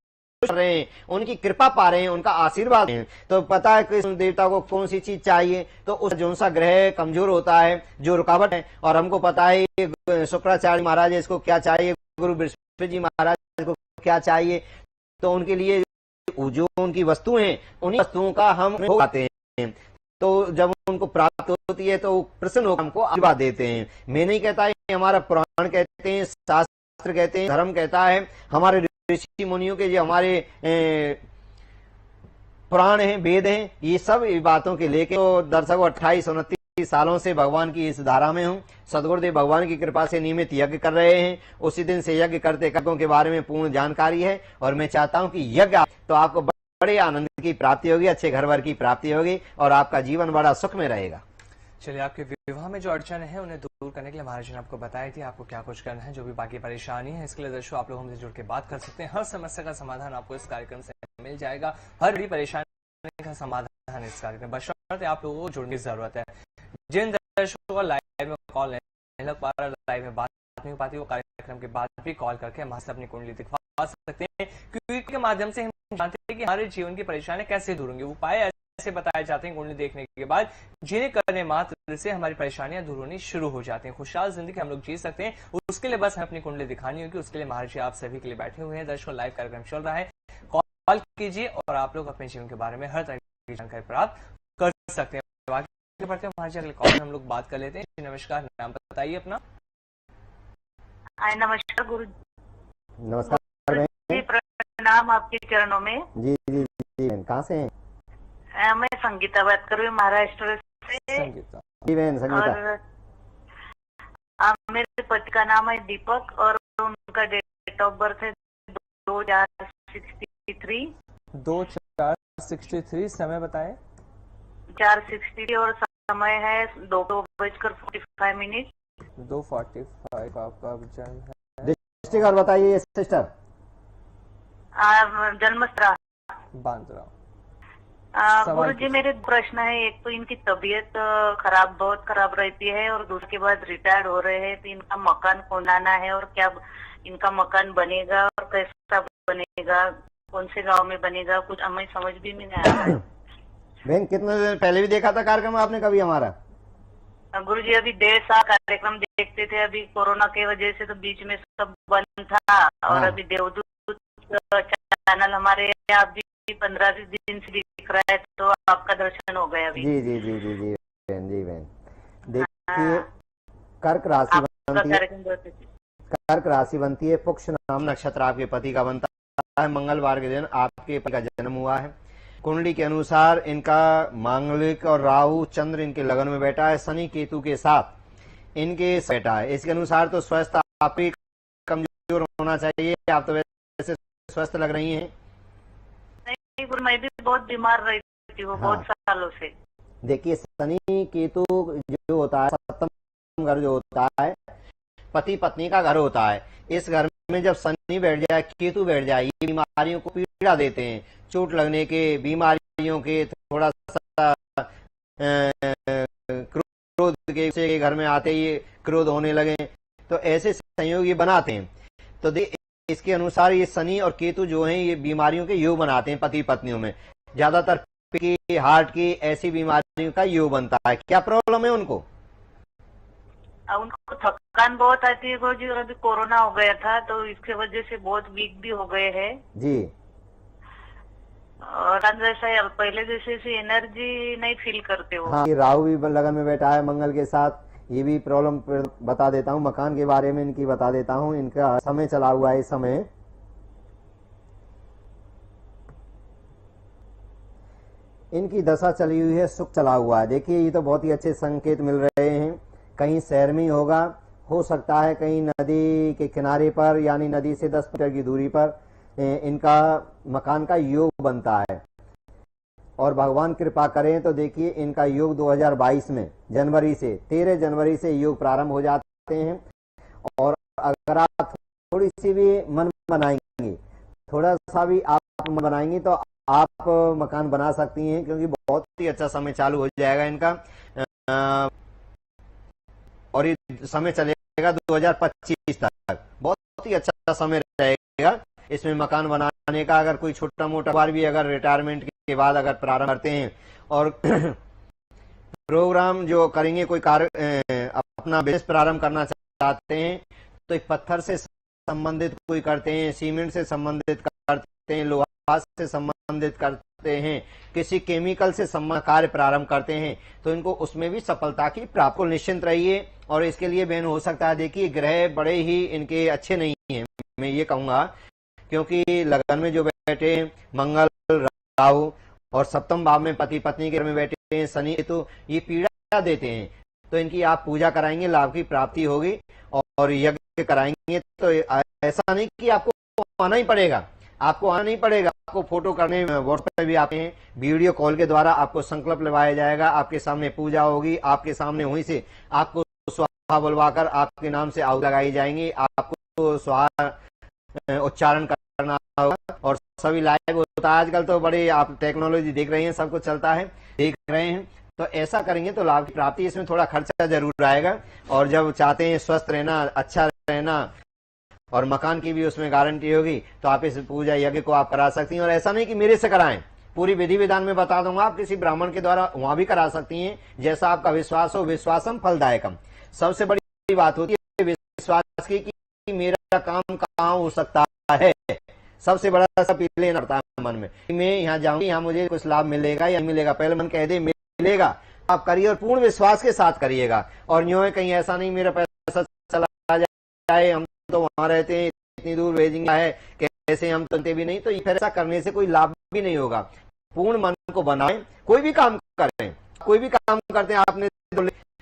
कर रहे हैं, उनकी कृपा पा रहे हैं, उनका आशीर्वाद है। तो पता है कि देवता को कौन सी चीज चाहिए, तो उस जो सा ग्रह कमजोर होता है, जो रुकावट है, और हमको पता है शुक्राचार्य महाराज इसको क्या चाहिए, गुरु बृहस्पति जी महाराज को क्या चाहिए, तो उनके लिए जो उनकी वस्तु हैं, उन्हीं वस्तुओं का हम भोग लगाते हैं। तो जब उनको प्राप्त होती है तो प्रसन्न होकर हमको आशीर्वाद देते हैं। मैं नहीं कहता है, हमारा पुराण कहते हैं, शास्त्र कहते हैं, धर्म कहता है, हमारे ऋषि मुनियों के जो हमारे पुराण हैं, वेद हैं, ये सब बातों के लेके तो दर्शकों 28-29 सालों से भगवान की इस धारा में हूँ। सदगुरुदेव भगवान की कृपा से नियमित यज्ञ कर रहे हैं। उसी दिन से यज्ञ करते यज्ञों के बारे में पूर्ण जानकारी है, और मैं चाहता हूं कि यज्ञ तो आपको बड़े आनंद की प्राप्ति होगी, अच्छे घर भर की प्राप्ति होगी, और आपका जीवन बड़ा सुख में रहेगा। चलिए, आपके विवाह में जो अड़चन है उन्हें दूर करने के लिए महाराज ने आपको बताई थी आपको क्या कुछ करना है। जो भी बाकी परेशानी है, इसके लिए दर्शकों आप लोग हमसे जुड़ के बात कर सकते हैं। हर समस्या का समाधान आपको इस कार्यक्रम से मिल जाएगा। हर बड़ी परेशानी का समाधान इस कार्यक्रम, बशर्ते आप लोगों को जुड़ने की जरूरत है। जिन दर्शकों को लाइव में कॉल नहीं लग पा रहा, लाइव में बात नहीं हो पाती, वो कार्यक्रम के बाद भी कॉल करके हमारे अपनी कुंडली दिखवा सकते हैं, क्योंकि के माध्यम से हम जानते हैं कि हमारे जीवन की परेशानियां कैसे दूर होंगी। वो उपाय ऐसे बताए जाते हैं कुंडली देखने के बाद जिन्हें करने मात्र से हमारी परेशानियां दूर होनी शुरू हो जाती हैं, खुशहाल जिंदगी हम लोग जी सकते हैं। उसके लिए बस हमें अपनी कुंडली दिखानी होगी। उसके लिए महर्षि आप सभी के लिए बैठे हुए हैं। दर्शकों, लाइव कार्यक्रम चल रहा है, कॉल कीजिए और आप लोग अपने जीवन के बारे में हर तरह की जानकारी प्राप्त कर सकते हैं। आगे बढ़ते हैं, महर्षि अगले कॉल में हम लोग बात कर लेते हैं। जी नमस्कार, नाम बताइए अपना। नमस्कार गुरु नमस्कार बहन। जी, प्रणाम आपके चरणों में। जी जी जी बहन, कहाँ से हैं? मैं संगीता बात कर रही हूँ, महाराष्ट्र से। संगीता जी बहन संगीता। और मेरे पति का नाम है दीपक और उनका डेट ऑफ बर्थ है 2463। 2463, समय बताएं। 4:63 और समय है 2:45। 2:45 आपका जन्म है। डिस्ट्रिक्ट और बताइए सिस्टर। जन्मस्थल बांद्रा। गुरु जी, मेरे प्रश्न है। एक तो इनकी तबीयत बहुत खराब रहती है और दूसरे बाद रिटायर्ड हो रहे हैं, तो इनका मकान कौन आना है और क्या इनका मकान बनेगा और कैसा बनेगा, कौन से गांव में बनेगा, कुछ हमें समझ भी नहीं आ रहा है। बहन कितने दिन पहले भी देखा था कार्यक्रम आपने कभी हमारा? गुरु जी, अभी 1.5 साल कार्यक्रम देखते थे, अभी कोरोना की वजह से तो बीच में सब बंद था। और हाँ। अभी देवदूत चैनल हमारे यहाँ भी 15 दिन से दिख रहा है, तो आपका दर्शन हो गया अभी। जी जी जी जी जी बहन, जी बहन देखिए, कर्क राशि बनती है, कर्क राशि बनती है, पुक्ष नाम नक्षत्र आपके पति का बनता है। मंगलवार के दिन आपके पति का जन्म हुआ है। कुंडली के अनुसार इनका मांगलिक और राहु चंद्र इनके लगन में बैठा है, शनि केतु के साथ इनके बैठा है। इसके अनुसार तो स्वास्थ्य आपकी कमजोर होना चाहिए। आप तो वैसे स्वस्थ लग रही हैं। नहीं गुरु, मैं भी बहुत बीमार रहती हूँ बहुत सालों से। देखिए, शनि केतु जो होता है, सप्तम घर जो होता है, पति पत्नी का घर होता है। इस घर में जब शनि बैठ जाए, केतु बैठ जाए, ये बीमारियों को पीड़ा देते हैं। चोट लगने के, बीमारियों के, थोड़ा सा क्रोध के घर में आते ही क्रोध होने लगे, तो ऐसे संयोग ये बनाते हैं। तो इसके अनुसार ये शनि और केतु जो हैं, ये बीमारियों के योग बनाते हैं पति पत्नियों में। ज्यादातर की, हार्ट की ऐसी बीमारियों का योग बनता है। क्या प्रॉब्लम है उनको? उनको थकान बहुत आती है गुरु जी, और अभी कोरोना हो गया था तो इसके वजह से बहुत वीक भी हो गए हैं जी। और जैसा पहले जैसे से एनर्जी नहीं फील करते हो। हाँ, राहु भी लगन में बैठा है मंगल के साथ। ये भी प्रॉब्लम बता देता हूँ, मकान के बारे में इनकी बता देता हूँ। इनका समय चला हुआ है, इस समय इनकी दशा चली हुई है, सुख चला हुआ है। देखिए, ये तो बहुत ही अच्छे संकेत मिल रहे हैं। कहीं शहर में ही होगा, हो सकता है कहीं नदी के किनारे पर, यानी नदी से 10 मीटर की दूरी पर इनका मकान का योग बनता है। और भगवान कृपा करें तो देखिए, इनका योग 2022 में जनवरी से 13 जनवरी से योग प्रारंभ हो जाते हैं। और अगर आप थोड़ी सी भी मन बनाएंगे, थोड़ा सा भी आप मन बनाएंगे, तो आप मकान बना सकती हैं, क्योंकि बहुत ही अच्छा समय चालू हो जाएगा इनका। और ये समय चलेगा 2025 तक। बहुत ही अच्छा समय रहेगा इसमें मकान बनाने का। अगर कोई छोटा मोटा बार भी अगर रिटायरमेंट के बाद अगर प्रारंभ करते हैं और प्रोग्राम जो करेंगे, कोई कार्य अपना बिजनेस प्रारंभ करना चाहते हैं, तो एक पत्थर से संबंधित कोई करते हैं, सीमेंट से संबंधित करते हैं, लोहा से संबंधित करते हैं, किसी केमिकल से संबंधित कार्य प्रारंभ करते हैं, तो इनको उसमें भी सफलता की प्राप्ति को निश्चिंत रहिए। और इसके लिए बहन हो सकता है, देखिए ग्रह बड़े ही इनके अच्छे नहीं हैं, मैं ये कहूंगा, क्योंकि लगन में जो बैठे हैं मंगल राहु और सप्तम भाव में पति पत्नी के घर में बैठे हैं शनि, तो ये पीड़ा देते हैं। तो इनकी आप पूजा कराएंगे, लाभ की प्राप्ति होगी। और यज्ञ कराएंगे तो ऐसा नहीं कि आपको आना ही पड़ेगा, आपको आना नहीं पड़ेगा, आपको फोटो करने व्हाट्सएप पे भी आते हैं, वीडियो कॉल के द्वारा आपको संकल्प लेवाया जाएगा, आपके सामने पूजा होगी, आपके सामने वहीं से आपको स्वाहा बुलवाकर आपके नाम से आहुति लगाई जाएंगी, आपको स्वाहा उच्चारण करना होगा। और सभी लाइव होता है आजकल, तो बड़े आप टेक्नोलॉजी देख रहे हैं, सब कुछ चलता है, देख रहे हैं। तो ऐसा करेंगे तो लाभ की प्राप्ति। इसमें थोड़ा खर्चा जरूर आएगा, और जब चाहते हैं स्वस्थ रहना, अच्छा रहना और मकान की भी उसमें गारंटी होगी, तो आप इस पूजा यज्ञ को आप करा सकती हैं। और ऐसा नहीं कि मेरे से कराएं, पूरी विधि विधान में बता दूंगा। आप किसी ब्राह्मण के द्वारा वहां भी करा सकती हैं, जैसा आपका विश्वास हो। विश्वासम फलदायकम। सबसे बड़ी बात होती है विश्वास की कि मेरा काम कहाँ हो सकता है। सबसे बड़ा सा पीले नड़ता है मन में, मैं यहाँ जाऊंगी, यहाँ मुझे कुछ लाभ मिलेगा या नहीं मिलेगा। पहले मन कह दे मिलेगा, आप करिए और पूर्ण विश्वास के साथ करिएगा। और यूं है कहीं ऐसा नहीं मेरा पैसा चला जाए, हम तो वहां रहते हैं, इतनी दूर भेजेंगे है, कैसे हम सुनते भी नहीं, तो फिर ऐसा करने से कोई लाभ भी नहीं होगा। पूर्ण मन को बनाएं, कोई भी काम करें, कोई भी काम करते हैं। आपने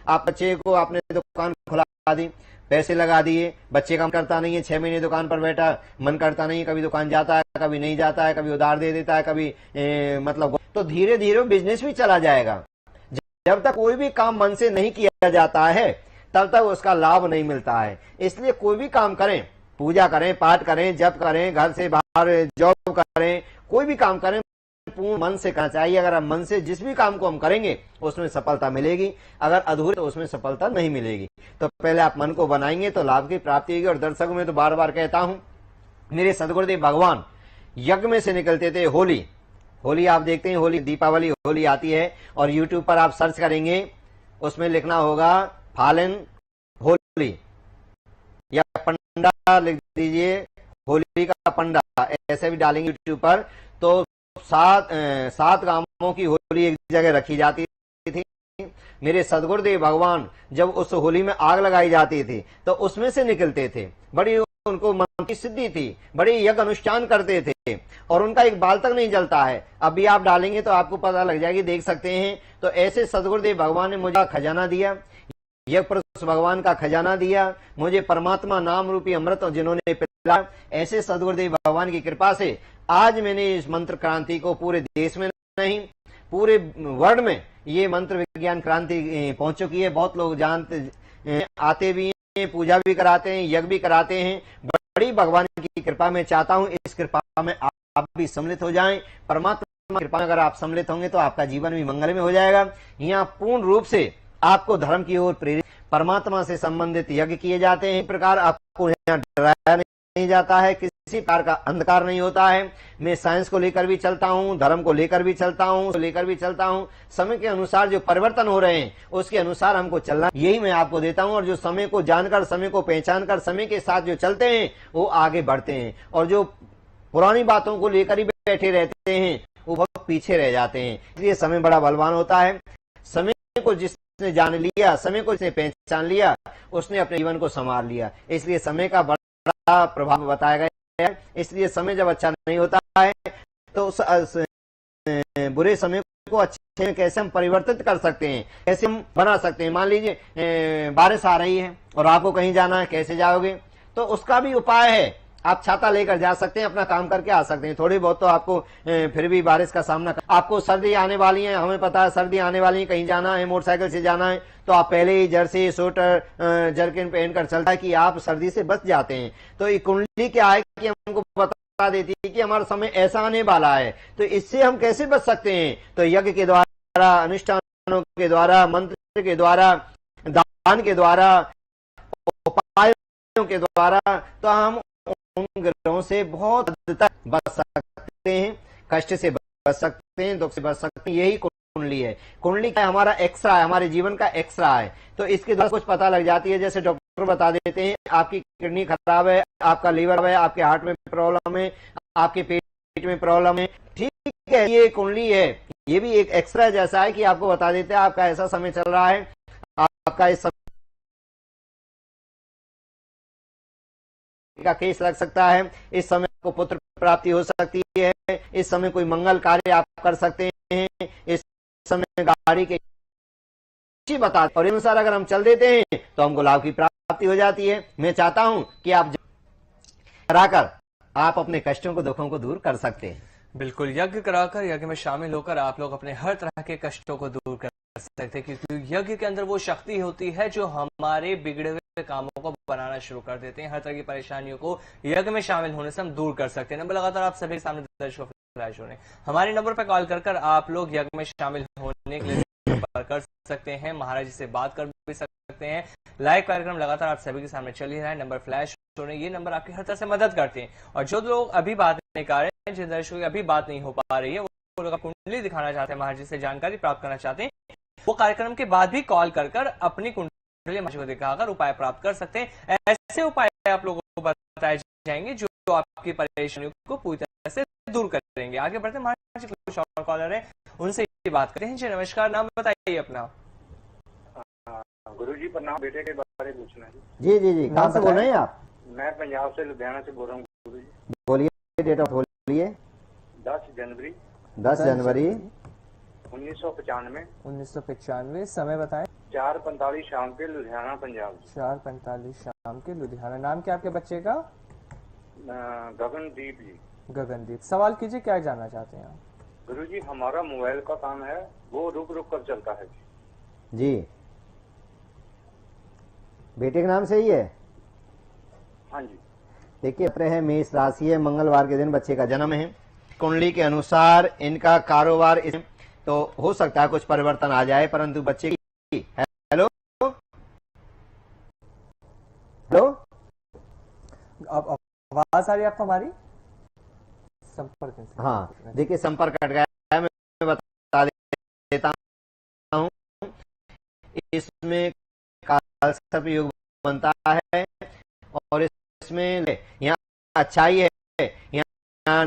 आप बच्चे को आपने दुकान खुला दी, पैसे लगा दिए, बच्चे काम करता नहीं है, 6 महीने दुकान पर बैठा, मन करता नहीं है, कभी दुकान जाता है, कभी नहीं जाता है, कभी उधार दे देता है, कभी मतलब, तो धीरे धीरे बिजनेस भी चला जाएगा। जब तक कोई भी काम मन से नहीं किया जाता है तब तक उसका लाभ नहीं मिलता है। इसलिए कोई भी काम करें, पूजा करें, पाठ करें, जप करें, घर से बाहर जॉब करें, कोई भी काम करें, पूर्ण मन से करना चाहिए। अगर हम मन से जिस भी काम को हम करेंगे उसमें सफलता मिलेगी, अगर अधूरी तो उसमें सफलता नहीं मिलेगी। तो पहले आप मन को बनाएंगे तो लाभ की प्राप्ति होगी। और दर्शकों में तो बार बार कहता हूं, मेरे सदगुरुदेव भगवान यज्ञ में से निकलते थे। होली आप देखते हैं, होली दीपावली होली आती है और यूट्यूब पर आप सर्च करेंगे, उसमें लिखना होगा फालन होली या पंडा लिख दीजिए, होली का पंडा, ऐसे भी डालेंगे यूट्यूब पर, तो 7 गांवों की होली एक जगह रखी जाती थी। मेरे सदगुरुदेव भगवान जब उस होली में आग लगाई जाती थी तो उसमें से निकलते थे। बड़ी उनको मन की सिद्धि थी, बड़े यज्ञ अनुष्ठान करते थे और उनका एक बाल तक नहीं जलता है। अभी आप डालेंगे तो आपको पता लग जाएगी, देख सकते हैं। तो ऐसे सदगुरुदेव भगवान ने मुझे खजाना दिया, यज्ञ पुरुष भगवान का खजाना दिया, मुझे परमात्मा नाम रूपी अमृत जिन्होंने पिलाया। ऐसे सदगुरुदेव भगवान की कृपा से आज मैंने इस मंत्र क्रांति को पूरे देश में नहीं पूरे वर्ल्ड में ये मंत्र विज्ञान क्रांति पहुंच चुकी है। बहुत लोग जानते आते भी हैं, पूजा भी कराते हैं, यज्ञ भी कराते हैं। बड़ी भगवान की कृपा में चाहता हूं इस कृपा में आप भी सम्मिलित हो जाएं। परमात्मा की कृपा में अगर आप सम्मिलित होंगे तो आपका जीवन भी मंगल में हो जाएगा। यहाँ पूर्ण रूप से आपको धर्म की ओर प्रेरित, परमात्मा से संबंधित यज्ञ किए जाते हैं। इस प्रकार आपको यहाँ डराया नहीं जाता है, किसी प्रकार का अंधकार नहीं होता है। मैं साइंस को लेकर भी चलता हूँ, धर्म को लेकर भी चलता हूँ, समय के अनुसार जो परिवर्तन हो रहे हैं उसके अनुसार हमको चलना, यही मैं आपको देता हूँ। और जो समय को जानकर, समय को पहचान कर, समय के साथ जो चलते हैं वो आगे बढ़ते हैं, और जो पुरानी बातों को लेकर ही बैठे रहते हैं वो बहुत पीछे रह जाते हैं। इसलिए समय बड़ा बलवान होता है। समय को जिसने जान लिया, समय को जिसने पहचान लिया, उसने अपने जीवन को संवार लिया। इसलिए समय का बड़ा प्रभाव बताया गया है। इसलिए समय जब अच्छा नहीं होता है तो उस बुरे समय को अच्छे में कैसे हम परिवर्तित कर सकते हैं, कैसे हम बना सकते हैं। मान लीजिए बारिश आ रही है और आपको कहीं जाना है, कैसे जाओगे? तो उसका भी उपाय है, आप छाता लेकर जा सकते हैं, अपना काम करके आ सकते हैं। थोड़ी बहुत तो आपको फिर भी बारिश का सामना आपको सर्दी आने वाली है, हमें पता है सर्दी आने वाली है, कहीं जाना है, मोटरसाइकिल से जाना है, तो आप पहले ही जर्सी, स्वेटर, जर्किन पहनकर चलता है कि आप सर्दी से बच जाते हैं। तो ये कुंडली क्या है कि हमको बता देती है कि हमारा समय ऐसा आने वाला है, तो इससे हम कैसे बच सकते हैं। तो यज्ञ के द्वारा, अनुष्ठानों के द्वारा, मंत्र के द्वारा, दान के द्वारा, उपायों के द्वारा, तो हम उन ग्रहों से बहुत हद तक बच सकते हैं, कष्ट से बच सकते हैं, दुख से बच सकते हैं। यही कुंडली है। कुंडली का हमारा एक्स्ट्रा है, हमारे जीवन का एक्स्ट्रा है। तो इसके द्वारा कुछ पता लग जाती है। जैसे डॉक्टर बता देते हैं आपकी किडनी खराब है, आपका लीवर है, आपके हार्ट में प्रॉब्लम है, आपके पेट में प्रॉब्लम है, ठीक है, ये कुंडली है। ये भी एक एक्स्ट्रा जैसा है कि आपको बता देते हैं आपका ऐसा समय चल रहा है, आपका इस का केस लग सकता है, इस समय को पुत्र प्राप्ति हो सकती है, इस समय कोई मंगल कार्य आप कर सकते हैं, इस समय गाड़ी के बता, और अनुसार अगर हम चल देते हैं तो हमको लाभ की प्राप्ति हो जाती है। मैं चाहता हूं कि आप कराकर आप अपने कष्टों को, दुखों को दूर कर सकते हैं। बिल्कुल, यज्ञ कराकर, यज्ञ में शामिल होकर आप लोग अपने हर तरह के कष्टों को दूर कर सकते हैं, क्योंकि यज्ञ के अंदर वो शक्ति होती है जो हमारे बिगड़े हुए कामों को बनाना शुरू कर देते हैं। हर तरह की परेशानियों को यज्ञ में शामिल होने से हम दूर कर सकते हैं। नंबर लगातार आप सभी के सामने दर्शकों फ्लैश हो रहे हैं। हमारे नंबर पर कॉल कर आप लोग यज्ञ में शामिल होने के लिए कर सकते हैं, महाराज जी से बात कर भी सकते हैं। लाइव कार्यक्रम लगातार आप सभी के सामने चल ही रहा है, नंबर फ्लैश हो रहे हैं, ये नंबर आपकी हर तरह से मदद करते हैं। और जो लोग अभी बात नहीं कर रहे हैं, जिन दर्शकों की अभी बात नहीं हो पा रही है, लोग कुंडली दिखाना चाहते हैं, महाराज जी से जानकारी प्राप्त करना चाहते हैं, वो कार्यक्रम के बाद भी कॉल कर कर अपनी कुंडली महाराज को दिखाकर उपाय प्राप्त कर सकते हैं। ऐसे उपाय आप लोगों को बताए जाएंगे जो आपकी परेशानियों को पूरी तरह से दूर करेंगे। आगे बढ़ते हैं, महाराज जी कुछ और कॉलर है, उनसे बात करते हैं। जी नमस्कार, नाम बताइए अपना। गुरु जी प्रणाम, बेटे के बारे में पूछना है। जी जी जी, कहाँ से बोल रहे हैं आप? मैं पंजाब से लुधियाना से बोल रहा हूँ गुरु जी। बोलिए, डेट ऑफ बोलिए। 10 जनवरी 10 जनवरी 1995। 1995, समय बताएं। 4:45 शाम के लुधियाना पंजाब। 4:45 शाम के लुधियाना। नाम क्या आपके बच्चे का? गगनदीप जी। गगनदीप। सवाल कीजिए, क्या जानना चाहते हैं आप? गुरु जी हमारा मोबाइल का काम है, वो रुक रुक कर चलता है जी। बेटे के नाम से ही है? हाँ जी। देखिए, पत्र है, मेष राशि है, मंगलवार के दिन बच्चे का जन्म है। कुंडली के अनुसार इनका कारोबार तो हो सकता है कुछ परिवर्तन आ जाए, परंतु बच्चे की हेलो हेलो अब आवाज आ रही है आपको हमारी? संपर्क। हाँ, देखिए संपर्क कट गया है, मैं बता देता हूँ। इसमें काल सर्प योग बनता है और इसमें यहाँ अच्छाई है, यहाँ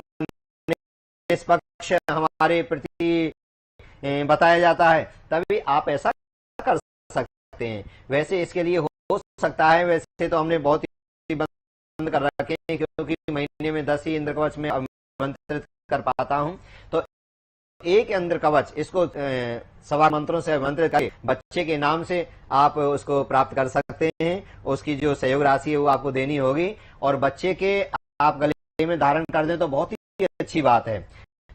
निष्पक्ष हमारे प्रति बताया जाता है, तभी आप ऐसा कर सकते हैं। वैसे इसके लिए हो सकता है, वैसे तो हमने बहुत ही बंद कर रखे हैं, क्योंकि महीने में 10 ही इंद्र कवच में मंत्रित कर पाता हूं। तो एक इंद्र कवच इसको सवा मंत्रों से मंत्रित करके बच्चे के नाम से आप उसको प्राप्त कर सकते हैं। उसकी जो सहयोग राशि है वो आपको देनी होगी, और बच्चे के आप गले में धारण कर दें तो बहुत ही अच्छी बात है।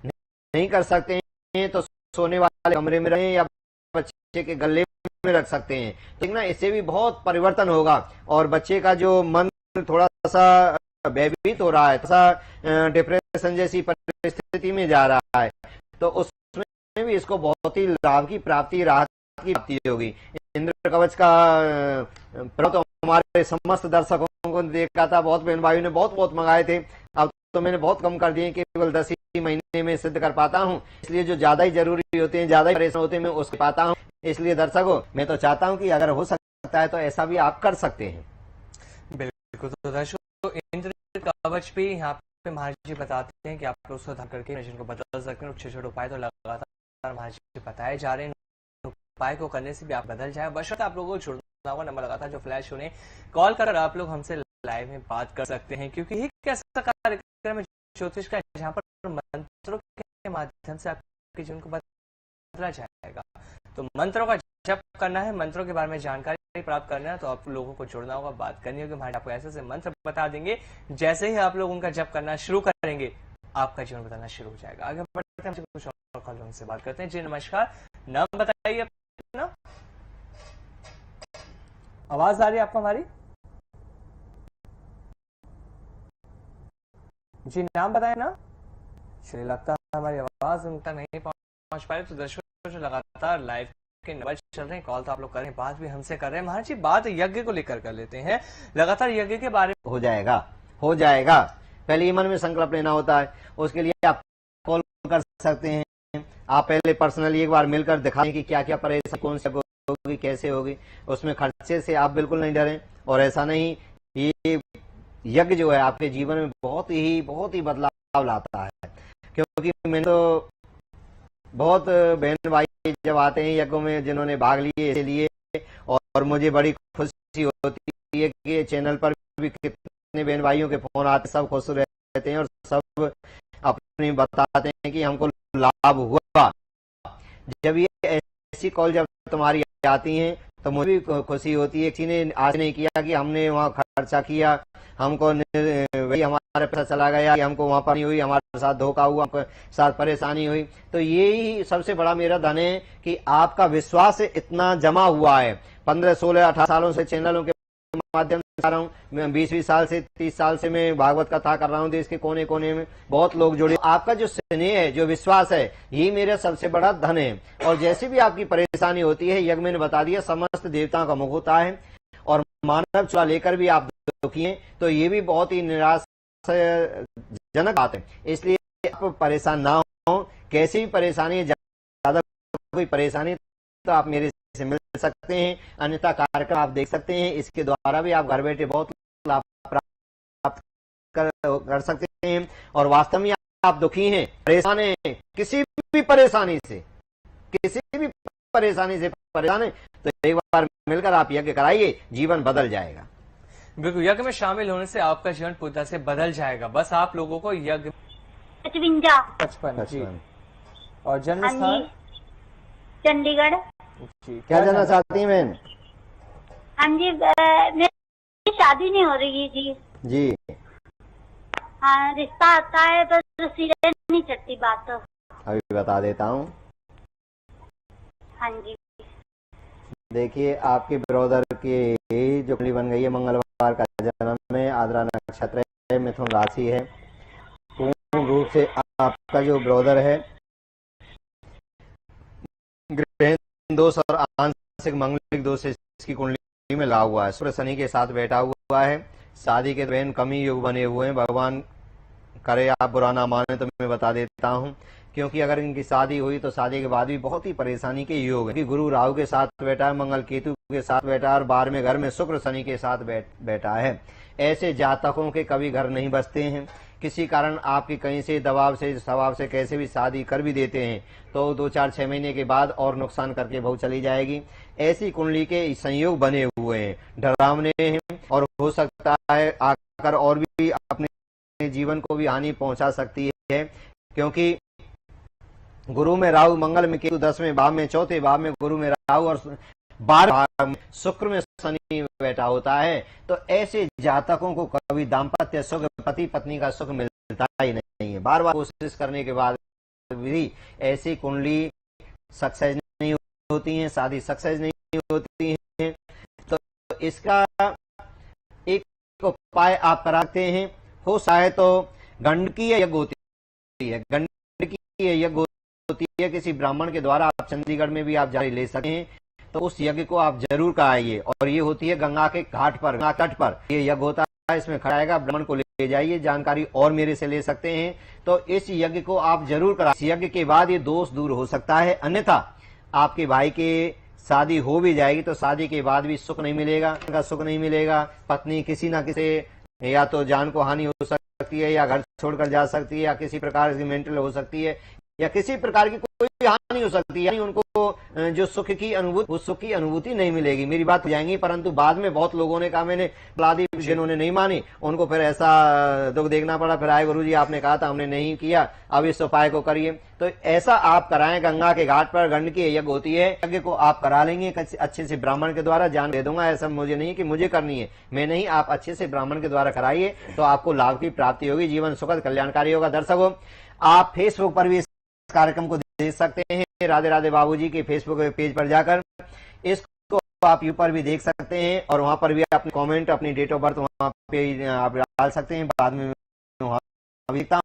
नहीं कर सकते हैं तो सोने वाले कमरे में रहें या बच्चे के गले में रख सकते हैं, ठीक ना। इससे भी बहुत परिवर्तन होगा, और बच्चे का जो मन थोड़ा सा भयभीत हो रहा है, थोड़ा डिप्रेशन जैसी परिस्थिति में जा रहा है, तो उसमें भी इसको बहुत ही लाभ की प्राप्ति, राहत की प्राप्ति होगी। इंद्र कवच का तो हमारे समस्त दर्शकों को देखा था, बहुत बहन भाइयों ने बहुत मंगाए थे। अब तो मैंने बहुत कम कर दिए, केवल 10 ही महीने में सिद्ध कर पाता हूँ, इसलिए जो ज्यादा ही जरूरी होते हैं, ज्यादा ही परेशान होते हैं, मैं उसको पाता हूँ। इसलिए दर्शकों, मैं तो चाहता हूँ कि अगर हो सकता है तो ऐसा भी आप कर सकते हैं। बिल्कुल। तो दर्शकों, इंद्र कवच भी यहाँ पे महाराज जी बताते हैं कि आप लोग उसको धारण करके मशीन को बदल सकते हैं। छोटे छोटे उपाय तो लगातार महाराज जी बताए जा रहे हैं, उपाय को करने से भी आप बदल जाए। बशर्ते आप लोगों को जुड़ना होगा, नंबर लगातार जो फ्लैश होने, कॉल कर आप लोग हमसे लाइव में बात कर सकते हैं, क्योंकि ये कैसा कार्यक्रम है ज्योतिष का, जहाँ पर मंत्रों के माध्यम से आपके जीवन को बदला जाएगा। तो मंत्रों का जप करना है, मंत्रों के बारे में जानकारी प्राप्त करना है, तो आप लोगों को जुड़ना होगा, बात करनी होगी। महाराज आपको ऐसे मंत्र बता देंगे, जैसे ही आप लोग उनका जप करना शुरू करेंगे, आपका जीवन बदलना शुरू हो जाएगा। आगे बढ़ते हैं, कुछ और कॉल उनसे बात करते हैं। जी नमस्कार, नाम बताइए अपना। आवाज आ रही है आपको हमारी? जी नाम बताए ना। चलिए, लगता है हमारी आवाज उन तक नहीं पहुंच पाए। तो दर्शकों, जो लगातार लाइव के नंबर चल रहे हैं, कॉल तो आप लोग कर रहे हैं, बात भी हमसे कर रहे हैं। महाराज जी, बात यज्ञ को लेकर कर लेते हैं। लगातार यज्ञ के बारे में हो जाएगा। पहले ही मन में संकल्प लेना होता है, उसके लिए आप कॉल कर सकते हैं। आप पहले पर्सनली एक बार मिलकर दिखाएं कि क्या क्या परेशानी, कौन सी होगी, कैसे होगी। उसमें खर्चे से आप बिल्कुल नहीं डरें, और ऐसा नहीं, ये यज्ञ जो है आपके जीवन में बहुत ही बदलाव लाता है। क्योंकि मैंने तो बहुत बहन भाई जब आते हैं यज्ञों में, जिन्होंने भाग लिए, इसलिए, और मुझे बड़ी खुशी होती है कि चैनल पर भी कितने बहन भाइयों के फोन आते, सब खुश रहते हैं और सब अपनी बताते हैं कि हमको लाभ हुआ। जब ये ऐसी कॉल जब तुम्हारी आती हैं तो मुझे भी खुशी होती है। किसी ने आज नहीं किया कि हमने वहाँ खर्चा किया, हमको वही हमारा पैसा चला गया, हमको वहाँ पर नहीं हुई, हमारे साथ धोखा हुआ, हमको साथ परेशानी हुई। तो यही सबसे बड़ा मेरा धन है कि आपका विश्वास इतना जमा हुआ है। 15, 16, 18 सालों से चैनलों के माध्यम से आ रहा हूँ, मैं 20 साल से 30 साल से मैं भागवत कथा कर रहा हूँ। देश के कोने कोने में बहुत लोग जुड़े। आपका जो स्नेह है, जो विश्वास है, ये मेरा सबसे बड़ा धन है। और जैसे भी आपकी परेशानी होती है, यज्ञ मैंने बता दिया, समस्त देवताओं का मुख होता है, और मानव चुरा लेकर भी आप दुखी हैं, तो ये भी बहुत ही निराशाजनक बात है। इसलिए आप परेशान ना हो, कैसी भी परेशानी है, ज्यादा कोई परेशानी तो आप मेरे से मिल सकते हैं, अन्यथा कार्यक्रम आप देख सकते हैं। इसके द्वारा भी आप घर बैठे बहुत लाभ प्राप्त कर सकते हैं। और वास्तव में आप दुखी हैं, परेशान हैं, किसी भी परेशानी से परेशान है, तो एक बार मिलकर आप यज्ञ कराइए, जीवन बदल जाएगा। बिल्कुल, यज्ञ में शामिल होने से आपका जीवन पूरी तरह से बदल जाएगा। बस आप लोगों को यज्ञ 55 जी। और जन्म स्थान चंडीगढ़। जी, क्या जानना चाहती हैं बहन? हाँ जी, मेरी शादी नहीं हो रही है जी। जी, हाँ, रिश्ता आता है पर सिरे नहीं चढ़ती बात तो। अभी बता देता हूँ। हाँ जी। देखिए, आपके ब्रदर की जो कुंडली बन गई है, मंगलवार का जन्म है, आद्रा नक्षत्र है, मिथुन राशि है। पूर्ण रूप से आपका जो ब्रदर है ग्रह दोष और आंशिक मंगलिक दोष इसकी कुंडली में ला हुआ है। शुक्र शनि के साथ बैठा हुआ है। शादी के बहन कमी योग बने हुए हैं। भगवान करे आप बुरा ना माने तो मैं बता देता हूं, क्योंकि अगर इनकी शादी हुई तो शादी के बाद भी बहुत ही परेशानी के योग है। गुरु राहु के साथ बैठा है, मंगल केतु के साथ बैठा है और 12वें घर में शुक्र शनि के साथ बैठा है। ऐसे जातकों के कभी घर नहीं बसते हैं। किसी कारण आपकी कहीं से दबाव से स्वभाव से कैसे भी शादी कर भी देते हैं तो 2-4-6 महीने के बाद और नुकसान करके बहु चली जाएगी। ऐसी कुंडली के संयोग बने हुए हैं, डरावने हैं और हो सकता है आकर और भी अपने जीवन को भी हानि पहुंचा सकती है, क्योंकि गुरु में राहु, मंगल में केतु, 10वें भाव में, 4थे भाव में गुरु में राहु और 12वें भाव में शुक्र में शनि बैठा होता है। तो ऐसे जातकों को कभी दाम्पत्य सुख, पति पत्नी का सुख मिलता ही नहीं है। बार बार कोशिश करने के बाद भी ऐसी कुंडली सक्सेस नहीं होती है, शादी सक्सेस नहीं होती है। तो इसका एक उपाय आप कराते हैं। हो सकता तो गंडकीय यज्ञ होती है, गंडकीय यज्ञ होती है, किसी ब्राह्मण के द्वारा आप चंडीगढ़ में भी आप जारी ले सकते हैं। तो उस यज्ञ को आप जरूर कराइए। और ये होती है गंगा के घाट पर, गंगा तट पर ये यज्ञ होता है। इसमें खड़ाएगा, ब्राह्मण को ले जाइए। जानकारी और मेरे से ले सकते हैं। तो इस यज्ञ को आप जरूर कराइए। इस यज्ञ के बाद ये दोष दूर हो सकता है। अन्यथा आपके भाई के शादी हो भी जाएगी तो शादी के बाद भी सुख नहीं मिलेगा, सुख नहीं मिलेगा। पत्नी किसी न किसी या तो जान को हानि हो सकती है, या घर छोड़कर जा सकती है, या किसी प्रकार की मेंटल हो सकती है, या किसी प्रकार की कोई हानि हो सकती है। यानी उनको जो सुख की अनुभूति, उस सुख की अनुभूति नहीं मिलेगी। मेरी बात हो जाएंगी, परंतु बाद में बहुत लोगों ने कहा मैंने दी, जिन्होंने नहीं मानी उनको फिर ऐसा दुख देखना पड़ा। फिर आए गुरुजी आपने कहा था, हमने नहीं किया, अब इस उपाय को करिए। तो ऐसा आप कराएं। गंगा के घाट पर गंडकीय यज्ञ होती है, यज्ञ को आप करा लेंगे अच्छे से ब्राह्मण के द्वारा। जान दे दूंगा, ऐसा मुझे नहीं कि मुझे करनी है, मैं नहीं, आप अच्छे से ब्राह्मण के द्वारा कराइए तो आपको लाभ की प्राप्ति होगी, जीवन सुखद कल्याणकारी होगा। दर्शकों, आप फेसबुक पर भी इस कार्यक्रम को देख सकते हैं। राधे राधे बाबूजी के फेसबुक पेज पर जाकर इसको आप यू पर भी देख सकते हैं और वहां पर भी अपने कमेंट, अपनी डेट ऑफ बर्थ वहां पे आप डाल सकते हैं। बाद में वहां देखता